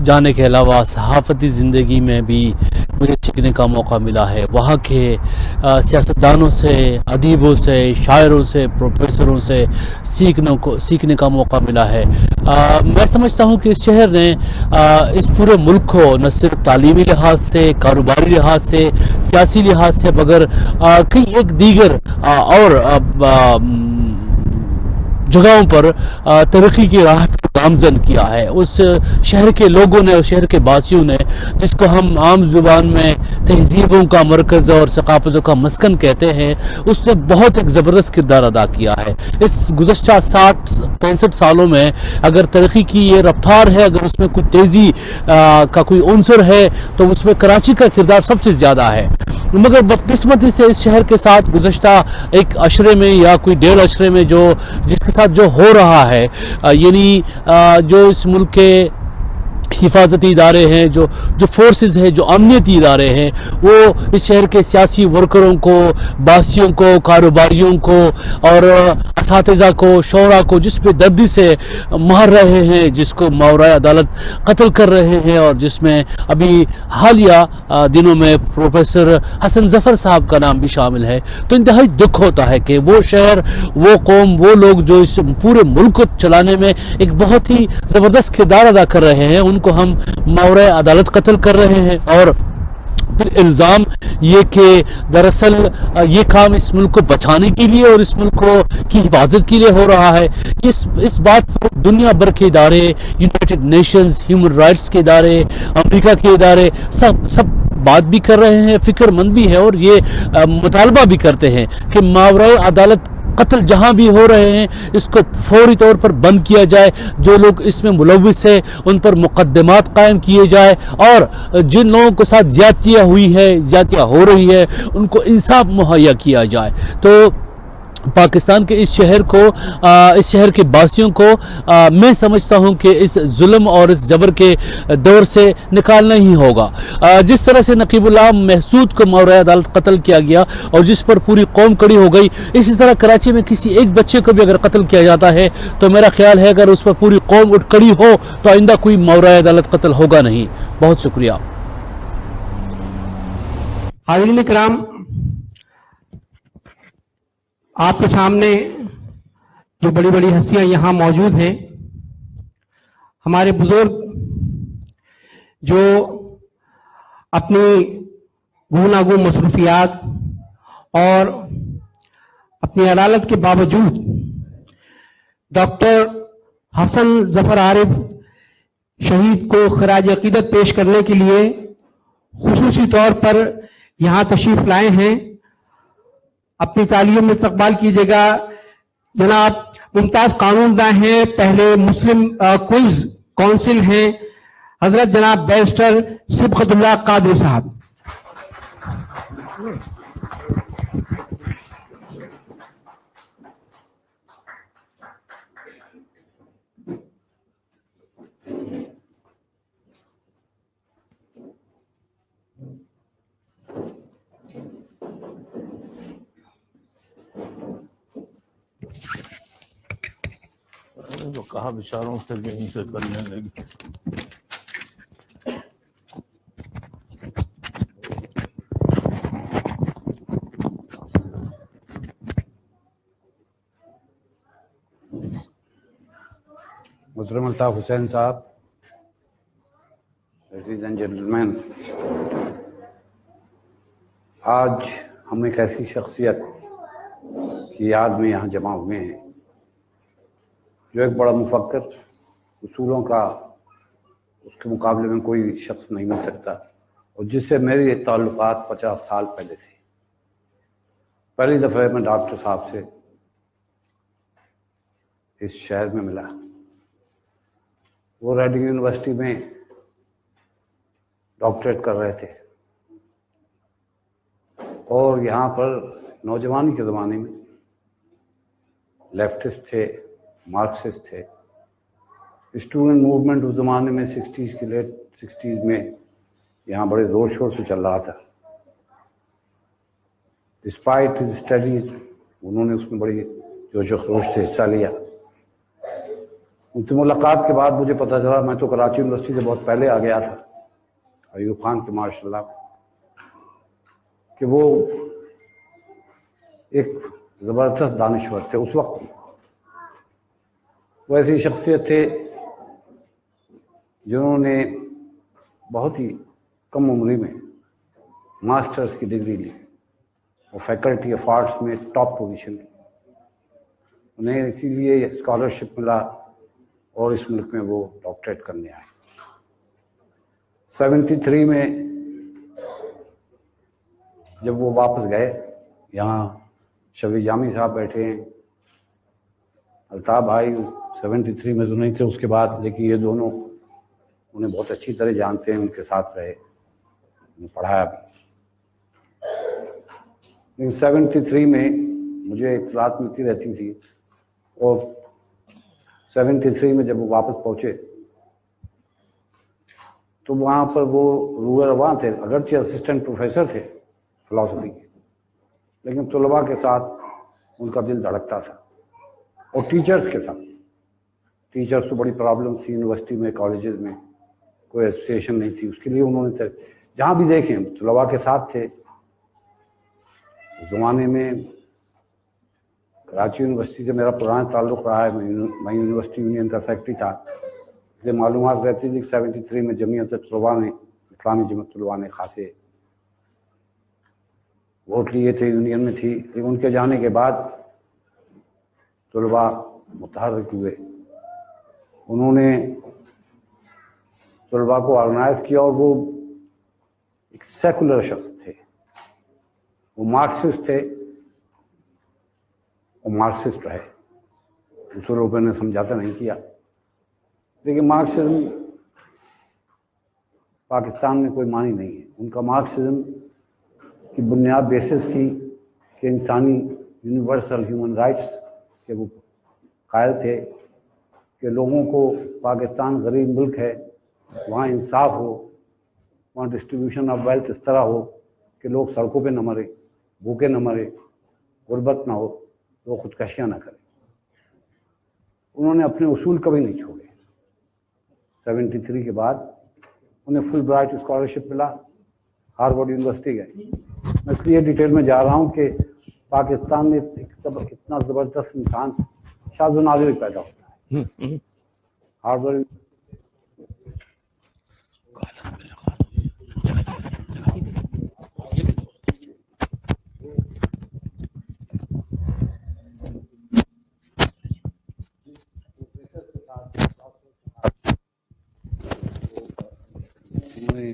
जाने के अलावा सहाफ़ती ज़िंदगी में भी मुझे सीखने का मौका मिला है। वहाँ के सियासतदानों से, अदीबों से, शायरों से, प्रोफेसरों से सीखने का मौका मिला है। मैं समझता हूँ कि इस शहर ने इस पूरे मुल्क को न सिर्फ तालीमी लिहाज से, कारोबारी लिहाज से, सियासी लिहाज से, मगर कई एक दीगर और जगहों पर तरक्की की राह पर गामजन किया है। उस शहर के लोगों ने, उस शहर के बासियों ने, जिसको हम आम जुबान में तहजीबों का मरकज़ और सकाफ़तों का मस्कन कहते हैं, उसने बहुत एक ज़बरदस्त किरदार अदा किया है। इस गुज़श्ता 60-65 सालों में अगर तरक्की की ये रफ्तार है, अगर उसमें कोई तेज़ी का कोई उनसर है, तो उसमें कराची का किरदार सबसे ज़्यादा है। मगर बदकिस्मती से इस शहर के साथ गुज़श्ता एक अशरे में या कोई 1.5 अशरे में जिसके साथ जो हो रहा है, यानी जो इस मुल्क के हिफाजती इदारे हैं, जो फोर्सेस हैं, जो अमनीती इदारे हैं, वो इस शहर के सियासी वर्करों को, बासियों को, कारोबारियों को और असातिज़ा को, शोरा को जिस पे दर्दी से मार रहे हैं, जिसको मावराए अदालत कत्ल कर रहे हैं, और जिसमें अभी हालिया दिनों में प्रोफेसर हसन जफर साहब का नाम भी शामिल है, तो इंतहाई दुख होता है कि वो शहर, वो कौम, वो लोग जो इस पूरे मुल्क को चलाने में एक बहुत ही ज़बरदस्त किरदार अदा कर रहे हैं, उनको हम मावराए अदालत कत्ल कर रहे हैं। और फिर इल्ज़ाम ये कि दरअसल ये काम इस मुल्क को बचाने के लिए और इस मुल्क की हिफाजत के लिए हो रहा है। इस बात पर दुनिया भर के इदारे, यूनाइटेड नेशंस, ह्यूमन राइट्स के इदारे, अमेरिका के इदारे सब बात भी कर रहे हैं, फिक्रमंद भी है और ये मुतालबा भी करते हैं कि मावराए अदालत कत्ल जहां भी हो रहे हैं, इसको फौरी तौर पर बंद किया जाए। जो लोग इसमें मुलव्विस है उन पर मुकदमात कायम किए जाए और जिन लोगों के साथ ज्यादतियाँ हुई है, ज्यादतियाँ हो रही है, उनको इंसाफ मुहैया किया जाए। तो पाकिस्तान के इस शहर को, इस शहर के बासियों को मैं समझता हूं कि इस जुल्म और इस जबर के दौर से निकालना ही होगा। जिस तरह से नकीबुल्लाह महसूद को मावराए अदालत कत्ल किया गया और जिस पर पूरी कौम खड़ी हो गई, इसी तरह कराची में किसी एक बच्चे को भी अगर कत्ल किया जाता है तो मेरा ख्याल है अगर उस पर पूरी कौम उठ खड़ी हो तो आइंदा कोई मावराए अदालत कत्ल होगा नहीं। बहुत शुक्रिया। हाज़रीन किराम, आपके सामने जो बड़ी बड़ी हस्तियां यहाँ मौजूद हैं, हमारे बुजुर्ग जो अपनी गुनागू मसरूफियात और अपनी अदालत के बावजूद डॉक्टर हसन जफर आरिफ शहीद को खराज अकीदत पेश करने के लिए खुसूसी तौर पर यहाँ तशरीफ लाए हैं। अपनी तालियों में इस्तकबाल कीजिएगा जनाब मुमताज कानूनदा हैं, पहले मुस्लिम क्विज काउंसिल हैं, हजरत जनाब बैरिस्टर सिबकतुल्लाह कादरी साहब। तो कहा बेचारों से भी इनसे करने लगी। मुहतरम अल्ताफ हुसैन साहब, लेडीज एंड जेंटलमैन, आज हम एक ऐसी शख्सियत की याद में यहाँ जमा हुए हैं जो एक बड़ा मुफक्कर, उसूलों का उसके मुकाबले में कोई शख्स नहीं मिल सकता, और जिससे मेरे ताल्लुकात 50 साल पहले से। पहली दफ़ा मैं डॉक्टर साहब से इस शहर में मिला। वो रेडिंग यूनिवर्सिटी में डॉक्टरेट कर रहे थे और यहाँ पर नौजवानी के ज़माने में लेफ्टिस्ट थे, मार्क्सिस्ट थे। स्टूडेंट मूवमेंट उस ज़माने में 60s के लेट 60s में यहाँ बड़े ज़ोर शोर से चल रहा था। डिस्पाइट हिज स्टडीज़ उन्होंने उसमें बड़ी जोश व खरोश से हिस्सा लिया। उनसे मुलाकात के बाद मुझे पता चला, मैं तो कराची यूनिवर्सिटी से बहुत पहले आ गया था, अयूब खान के माशाल्लाह, कि वो एक ज़बरदस्त दानिश्वर थे उस वक्त। वो ऐसी शख्सियत थे जिन्होंने बहुत ही कम उम्र में मास्टर्स की डिग्री ली और फैकल्टी ऑफ आर्ट्स में टॉप पोजीशन ली। उन्हें इसीलिए स्कॉलरशिप मिला और इस मुल्क में वो डॉक्टरेट करने आए। 73 में जब वो वापस गए, यहाँ शफी जामी साहब बैठे हैं, अल्ताफ भाई 73 में तो नहीं थे उसके बाद, लेकिन ये दोनों उन्हें बहुत अच्छी तरह जानते हैं, उनके साथ रहे, उन्हें पढ़ाया भी। लेकिन 73 में मुझे इत्तलात मिलती रहती थी और 73 में जब वो वापस पहुँचे तो वहाँ पर वो रूरल वहाँ थे, अगरचे असिस्टेंट प्रोफेसर थे फिलॉसफी के, लेकिन तलबा के साथ उनका दिल धड़कता था और टीचर्स के साथ। टीचर्स तो बड़ी प्रॉब्लम थी यूनिवर्सिटी में, कॉलेजेस में कोई एसोसिएशन नहीं थी, उसके लिए उन्होंने जहाँ भी देखें तलबा के साथ थे। उस ज़माने में कराची यूनिवर्सिटी से मेरा पुराना ताल्लुक़ रहा है, मैं यूनिवर्सिटी यूनियन का सेक्रेटरी था, इसलिए मालूमात रहती थी कि 73 में जमीयत तलबा ने, इस्लामी जमीयत तलबा ने खासे वोट लिए थे, यूनियन में थी। लेकिन उनके जाने के बाद तलबा मुतहर्रिक हुए, उन्होंने तलबा को ऑर्गेनाइज किया और वो एक सेकुलर शख्स थे, वो मार्क्सिस्ट थे और मार्क्सिस्ट रहे। दूसरे लोगों ने समझाता नहीं किया, लेकिन मार्क्सिज्म पाकिस्तान में कोई मानी नहीं है। उनका मार्क्सिज्म की बुनियाद बेसिस थी कि इंसानी यूनिवर्सल ह्यूमन राइट्स के वो कायल थे कि लोगों को, पाकिस्तान गरीब मुल्क है, वहाँ इंसाफ हो, वहाँ डिस्ट्रीब्यूशन ऑफ वेल्थ इस तरह हो कि लोग सड़कों पे न मरे, भूखे न मरे, गुर्बत ना हो, वो खुदकशियाँ ना करें। उन्होंने अपने उसूल कभी नहीं छोड़े। 73 के बाद उन्हें फुल ब्राइट स्कॉलरशिप मिला, हार्वर्ड यूनिवर्सिटी गए। मैं इसलिए डिटेल में जा रहा हूँ कि पाकिस्तान में इतना ज़बरदस्त इंसान शायद नाज़िर पैदा होता है। हार्वर्ड نے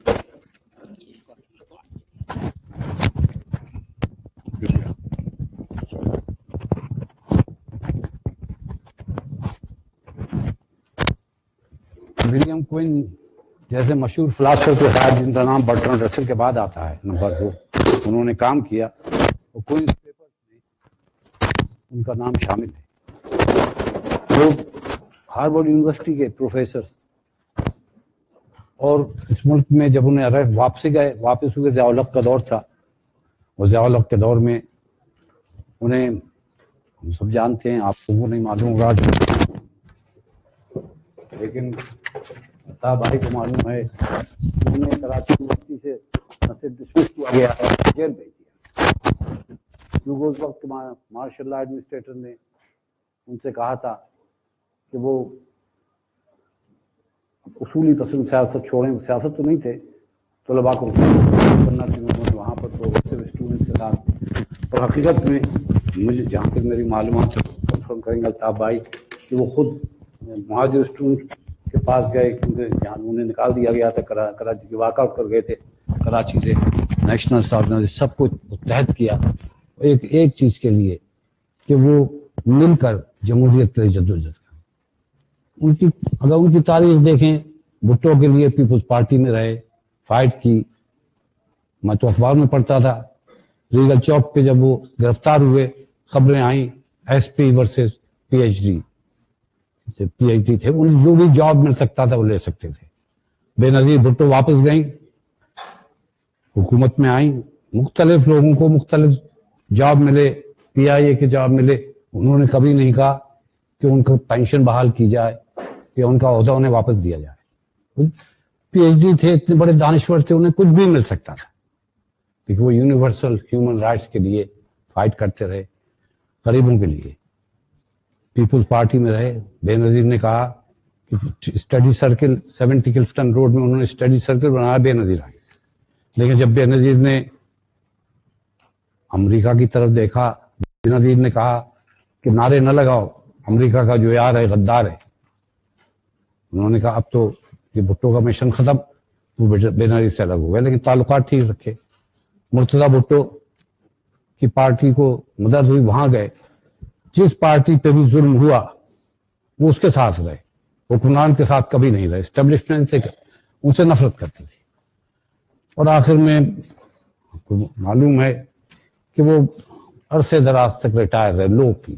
ولیم کوئن جیسے مشہور فلاسفر کے ساتھ جن کا نام برٹرانڈ رسل کے بعد آتا ہے نمبر 2 انہوں نے کام کیا، اور کوئنز پیپرز میں ان کا نام شامل ہے. وہ ہارورڈ یونیورسٹی کے پروفیسر اور اس ملک میں جب انہیں واپس ہوئے ضیاء الحق کا دور تھا، اور ضیاء الحق کے دور میں انہیں ہم سب جانتے ہیں، آپ کو نہیں معلوم ہوگا لیکن عطا بھائی کو معلوم ہے، انہیں کراچی یونیورسٹی سے نہ صرف ڈسمس کیا گیا ہے، جیل بھیج دیا، کیونکہ اس وقت مارشل لا ایڈمنسٹریٹر نے ان سے کہا تھا کہ وہ اصولی پسند سیاست چھوڑیں. سیاست تو نہیں تھے، طلباء کو کرنا تھی وہاں پر، تو صرف اسٹوڈنٹس کے ساتھ. اور حقیقت میں مجھے جہاں تک میری معلومات کنفرم کریں گے الطاف بھائی کہ وہ خود مہاجر اسٹوڈنٹ کے پاس گئے، کیونکہ جہاں انہیں نکال دیا گیا تھا کراچی کے، واک آؤٹ کر گئے تھے کراچی سے. نیشنل آرگنائزیشن سب کو متحد کیا ایک چیز کے لیے کہ وہ مل کر جمہوریت کے لیے جدوجہد کریں. اگر ان کی تاریخ دیکھیں، بھٹو کے لیے پیپلز پارٹی میں رہے، فائٹ کی. میں تو اخبار میں پڑھتا تھا، ریگل چوک پہ جب وہ گرفتار ہوئے خبریں آئیں S P versus P H D تھے، انہیں جو بھی جاب مل سکتا تھا وہ لے سکتے تھے. بے نظیر بھٹو واپس گئیں، حکومت میں آئیں، مختلف لوگوں کو مختلف جاب ملے، پی آئی اے کے جاب ملے. انہوں نے کبھی نہیں کہا کہ ان کو پینشن بحال کی جائے یا ان کا عہدہ انہیں واپس دیا جائے. پی ایچ ڈی تھے، اتنے بڑے دانشور تھے، انہیں کچھ بھی مل سکتا تھا، کیونکہ وہ یونیورسل ہیومن رائٹس کے لیے فائٹ کرتے رہے، غریبوں کے لیے. پیپلز پارٹی میں رہے. بے نظیر نے کہا کہ اسٹڈی سرکل 70 کلفٹن روڈ میں انہوں نے اسٹڈی سرکل بنایا، بے نظیر آئے. لیکن جب بے نظیر نے امریکہ کی طرف دیکھا، بے نظیر نے کہا کہ نعرے نہ لگاؤ، امریکہ کا جو یار ہے غدار ہے. انہوں نے کہا اب تو یہ بھٹو کا مشن ختم، وہ بے نظیر سے الگ ہو گئے، لیکن تعلقات ٹھیک رکھے. مرتضیٰ بھٹو کی پارٹی کو مدد ہوئی، وہاں گئے. جس پارٹی پہ بھی ظلم ہوا وہ اس کے ساتھ رہے، حکمران کے ساتھ کبھی نہیں رہے. اسٹیبلشمنٹ سے ان سے نفرت کرتے تھے. اور آخر میں معلوم ہے کہ وہ عرصے دراز تک ریٹائر رہے، لوگ کی.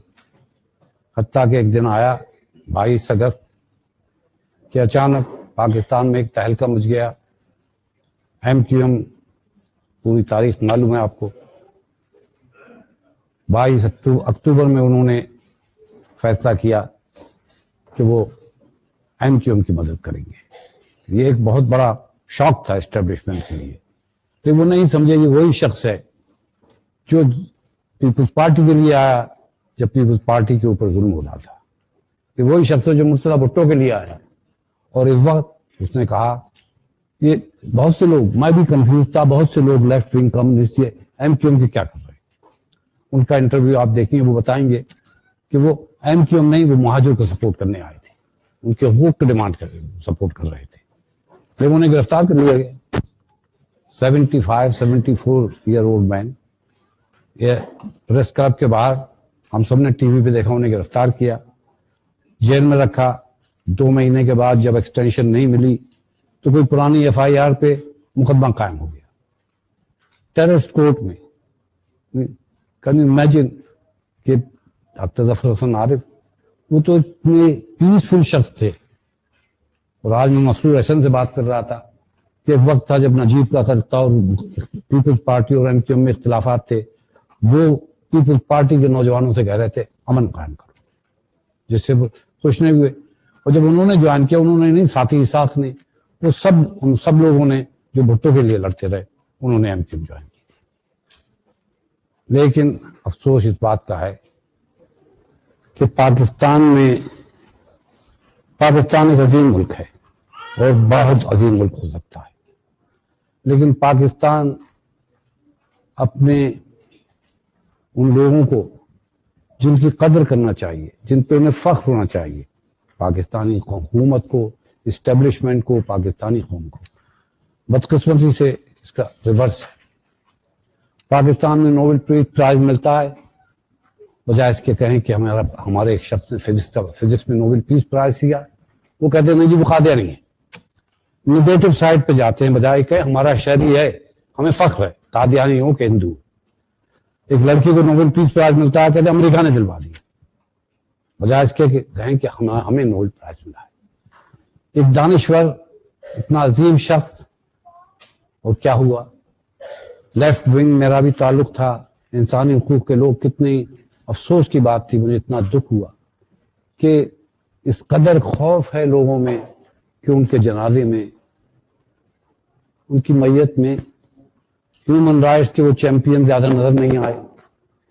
حتیٰ کہ ایک دن آیا 22 اگست کہ اچانک پاکستان میں ایک تہلکہ مچ گیا. ایم کیو ایم، پوری تاریخ معلوم ہے آپ کو. 22 اکتوبر میں انہوں نے فیصلہ کیا کہ وہ ایم کیو ایم کی مدد کریں گے. یہ ایک بہت بڑا شوق تھا اسٹیبلشمنٹ کے لیے، لیکن وہ نہیں سمجھے کہ وہی شخص ہے جو پیپلز پارٹی کے لیے آیا جب پیپلز پارٹی کے اوپر ظلم ہو رہا تھا، کہ وہی شخص ہے جو مرتضیٰ بھٹو کے لیے آیا. اور اس وقت اس نے کہا، یہ بہت سے لوگ، میں بھی کنفیوز تھا، بہت سے لوگ لیفٹ ونگ کمیونسٹ یہ ایم کیو ایم کے کیا کر رہے ہیں. ان کا انٹرویو آپ دیکھیں، وہ بتائیں گے کہ وہ ایم کیو ایم نہیں، وہ مہاجر کو سپورٹ کرنے آئے تھے، ان کے حقوق کو ڈیمانڈ کر سپورٹ کر رہے تھے. لیکن انہیں گرفتار کر لیا گیا. 74 ایئر اولڈ مین، یہ پریس کلب کے باہر ہم سب نے ٹی وی پہ دیکھا، انہیں گرفتار کیا، جیل میں رکھا. 2 مہینے کے بعد جب ایکسٹینشن نہیں ملی تو کوئی پرانی ایف آئی آر پہ مقدمہ قائم ہو گیا ٹیررسٹ کورٹ میں. کین یو امیجن کہ ڈاکٹر ظفر حسن عارف، وہ تو اتنے پیسفل شخص تھے. اور آج میں مسرور احسن سے بات کر رہا تھا کہ ایک وقت تھا جب نجیب کا خط تھا اور پیپلز پارٹی اور ایم کیو ایم میں اختلافات تھے، وہ پیپلز پارٹی کے نوجوانوں سے کہہ رہے تھے امن قائم کرو، جس سے خوش نہیں ہوئے. اور جب انہوں نے جوائن کیا، انہوں نے نہیں، ساتھی اسحاق نے، وہ ان سب لوگوں نے جو بھٹو کے لیے لڑتے رہے، انہوں نے ایم کیو ایم جوائن کی. لیکن افسوس اس بات کا ہے کہ پاکستان ایک عظیم ملک ہے اور بہت عظیم ملک ہو سکتا ہے، لیکن پاکستان اپنے ان لوگوں کو جن کی قدر کرنا چاہیے، جن پہ انہیں فخر ہونا چاہیے، پاکستانی حکومت کو، اسٹیبلشمنٹ کو، پاکستانی قوم کو، बदकिस्मती से इसका रिवर्स है। पाकिस्तान में नोबेल प्राइज मिलता है, बजाय इसके कहें कि हमारे एक शख्स ने फिजिक्स में नोबेल पीस प्राइज दिया, वो कहते हैं नहीं जी वो कादियानी है। निगेटिव साइड पे जाते हैं, बजाय कहे हमारा शहरी है, हमें फख्र है कादियानी हो कि हिंदू। एक लड़की को नोबेल पीस प्राइज मिलता है, कहते हैं अमेरिका ने दिलवा दिया, बजाय इसके कहें कि हमें नोबेल प्राइज मिला है। एक दानिश्वर, इतना अजीम शख्स, और क्या हुआ? लेफ्ट विंग मेरा भी ताल्लुक था, इंसानी हुकूक के लोग, कितनी अफसोस की बात थी, मुझे इतना दुख हुआ कि इस कदर खौफ है लोगों में कि उनके जनाजे में, उनकी मैयत में ह्यूमन राइट्स के वो चैंपियन ज्यादा नजर नहीं आए,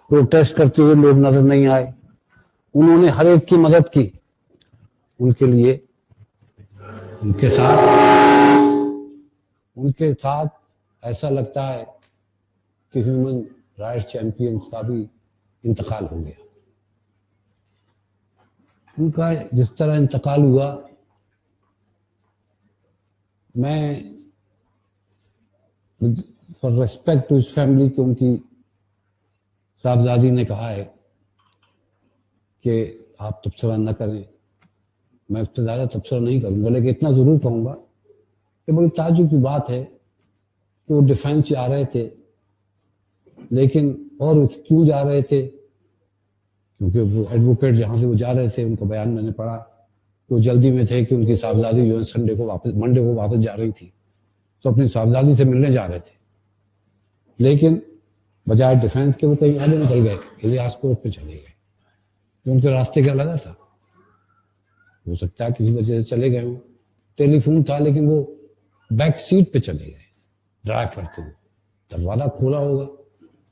प्रोटेस्ट करते हुए लोग नजर नहीं आए। उन्होंने हर एक की मदद की, उनके लिए उनके साथ ऐसा लगता है कि ह्यूमन राइट्स चैंपियंस का भी इंतकाल हो गया। उनका जिस तरह इंतकाल हुआ, मैं for respect to his family, कि उनकी साहबजादी ने कहा है कि आप तबसरा न करें, मैं उससे ज़्यादा तबसरा नहीं करूंगा, लेकिन इतना ज़रूर कहूँगा कि बड़ी ताज्जुब की बात है कि वो डिफेंस जा रहे थे, लेकिन और क्यों जा रहे थे? क्योंकि वो एडवोकेट जहाँ से वो जा रहे थे, उनका बयान मैंने पढ़ा कि वो जल्दी में थे कि उनकी साहबजादी जो है मंडे को वापस जा रही थी, तो अपनी साहबजादी से मिलने जा रहे थे, लेकिन बजाय डिफेंस के वो कहीं आगे निकल गए, इलियास कोर्ट पे चले गए, जो उनके रास्ते का लगा था। हो सकता है किसी वजह से चले गए हों, टेलीफोन था लेकिन वो बैक सीट पे चले गए ड्राइव करते हुए, दरवाजा खोला होगा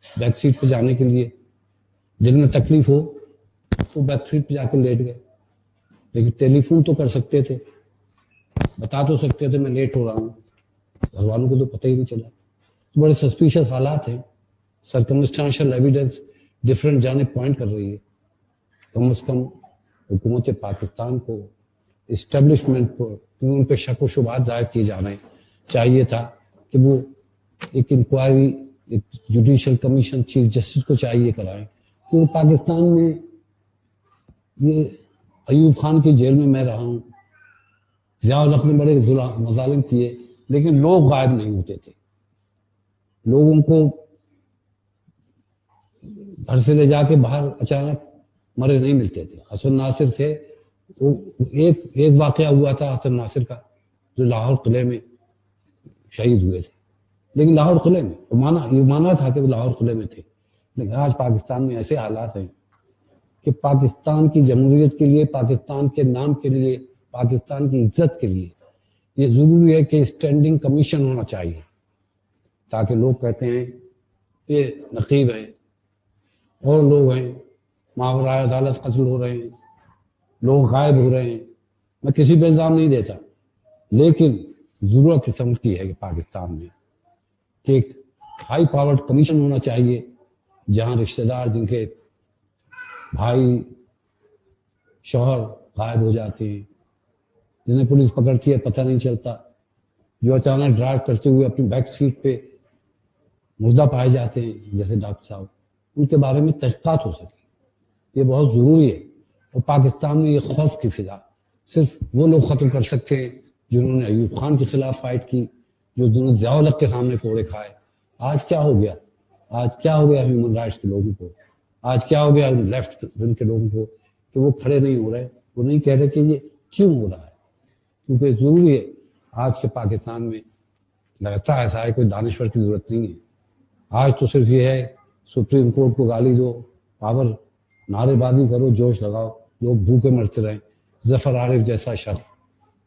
बैक सीट पे जाने के लिए, दिल में तकलीफ हो तो बैक सीट पे जाकर लेट गए, लेकिन टेलीफोन तो कर सकते थे, बता तो सकते थे मैं लेट हो रहा हूँ, घर वालों को तो पता ही नहीं चला। तो बड़े सस्पिशियस हालात हैं, सर्कमस्टेंशियल एविडेंस डिफरेंट जानिब पॉइंट कर रही है। कम से कम हुकूमत पाकिस्तान को, इस्टेब्लिशमेंट को, क्योंकि उन पर शक व शुबहात जाहिर किए जा रहे हैं, चाहिए था कि वो एक इंक्वायरी, एक जुडिशल कमीशन चीफ जस्टिस को चाहिए कराएं, क्योंकि पाकिस्तान में ये अयूब खान की जेल में मैं रहा हूँ, ज़ियाउल हक ने बड़े मजालिम किए, लेकिन लोग गायब नहीं होते थे, लोगों को घर से ले जाके बाहर अचानक मरे नहीं मिलते थे। हसन नासिर थे, वो एक वाकया हुआ था हसन नासिर का, जो लाहौर किले में शहीद हुए थे, लेकिन लाहौर किले में ये माना था कि वो लाहौर किले में थे। लेकिन आज पाकिस्तान में ऐसे हालात हैं कि पाकिस्तान की जमहूरियत के लिए, पाकिस्तान के नाम के लिए, पाकिस्तान की इज्जत के लिए ये जरूरी है कि स्टैंडिंग कमीशन होना चाहिए, ताकि लोग कहते हैं ये नकीब है और लोग हैं, मावराए अदालत कत्ल हो रहे हैं, लोग गायब हो रहे हैं। मैं किसी पे इल्जाम नहीं देता, लेकिन जरूरत इस अमर की है कि पाकिस्तान में कि एक हाई पावर्ड कमीशन होना चाहिए, जहां रिश्तेदार, जिनके भाई शौहर गायब हो जाते हैं, जिन्हें पुलिस पकड़ती है पता नहीं चलता, जो अचानक ड्राइव करते हुए अपनी बैक सीट पे मुर्दा पाए जाते हैं, जैसे डॉक्टर साहब, उनके बारे में तहकीकात हो सके, ये बहुत जरूरी है। और पाकिस्तान में ये खौफ की फिजा सिर्फ वो लोग खत्म कर सकते हैं जिन्होंने अयूब खान के खिलाफ फाइट की, जो दोनों ज़ियाउल हक के सामने कोड़े खाए। आज क्या हो गया? आज क्या हो गया ह्यूमन राइट्स के लोगों को? आज क्या हो गया लेफ्ट विंग के लोगों को कि वो खड़े नहीं हो रहे, वो नहीं कह रहे कि ये क्यों हो रहा है? क्योंकि जरूरी है, आज के पाकिस्तान में लगता है ऐसा है, कोई दानिश्वर की जरूरत नहीं है। आज तो सिर्फ ये है सुप्रीम कोर्ट को गाली दो, पावर, नारेबाजी करो, जोश लगाओ, लोग भूखे मरते रहें। जफर आरिफ जैसा शख्स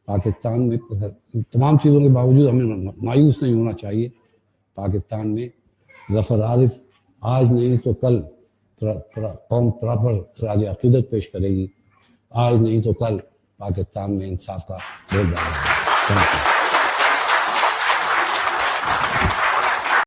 पाकिस्तान में, तमाम चीज़ों के बावजूद हमें मायूस नहीं होना चाहिए। पाकिस्तान में जफर आरिफ आज नहीं तो कल कौम प्रॉपर खराज अकीदत पेश करेगी, आज नहीं तो कल पाकिस्तान में इंसाफ का बोल रहा है।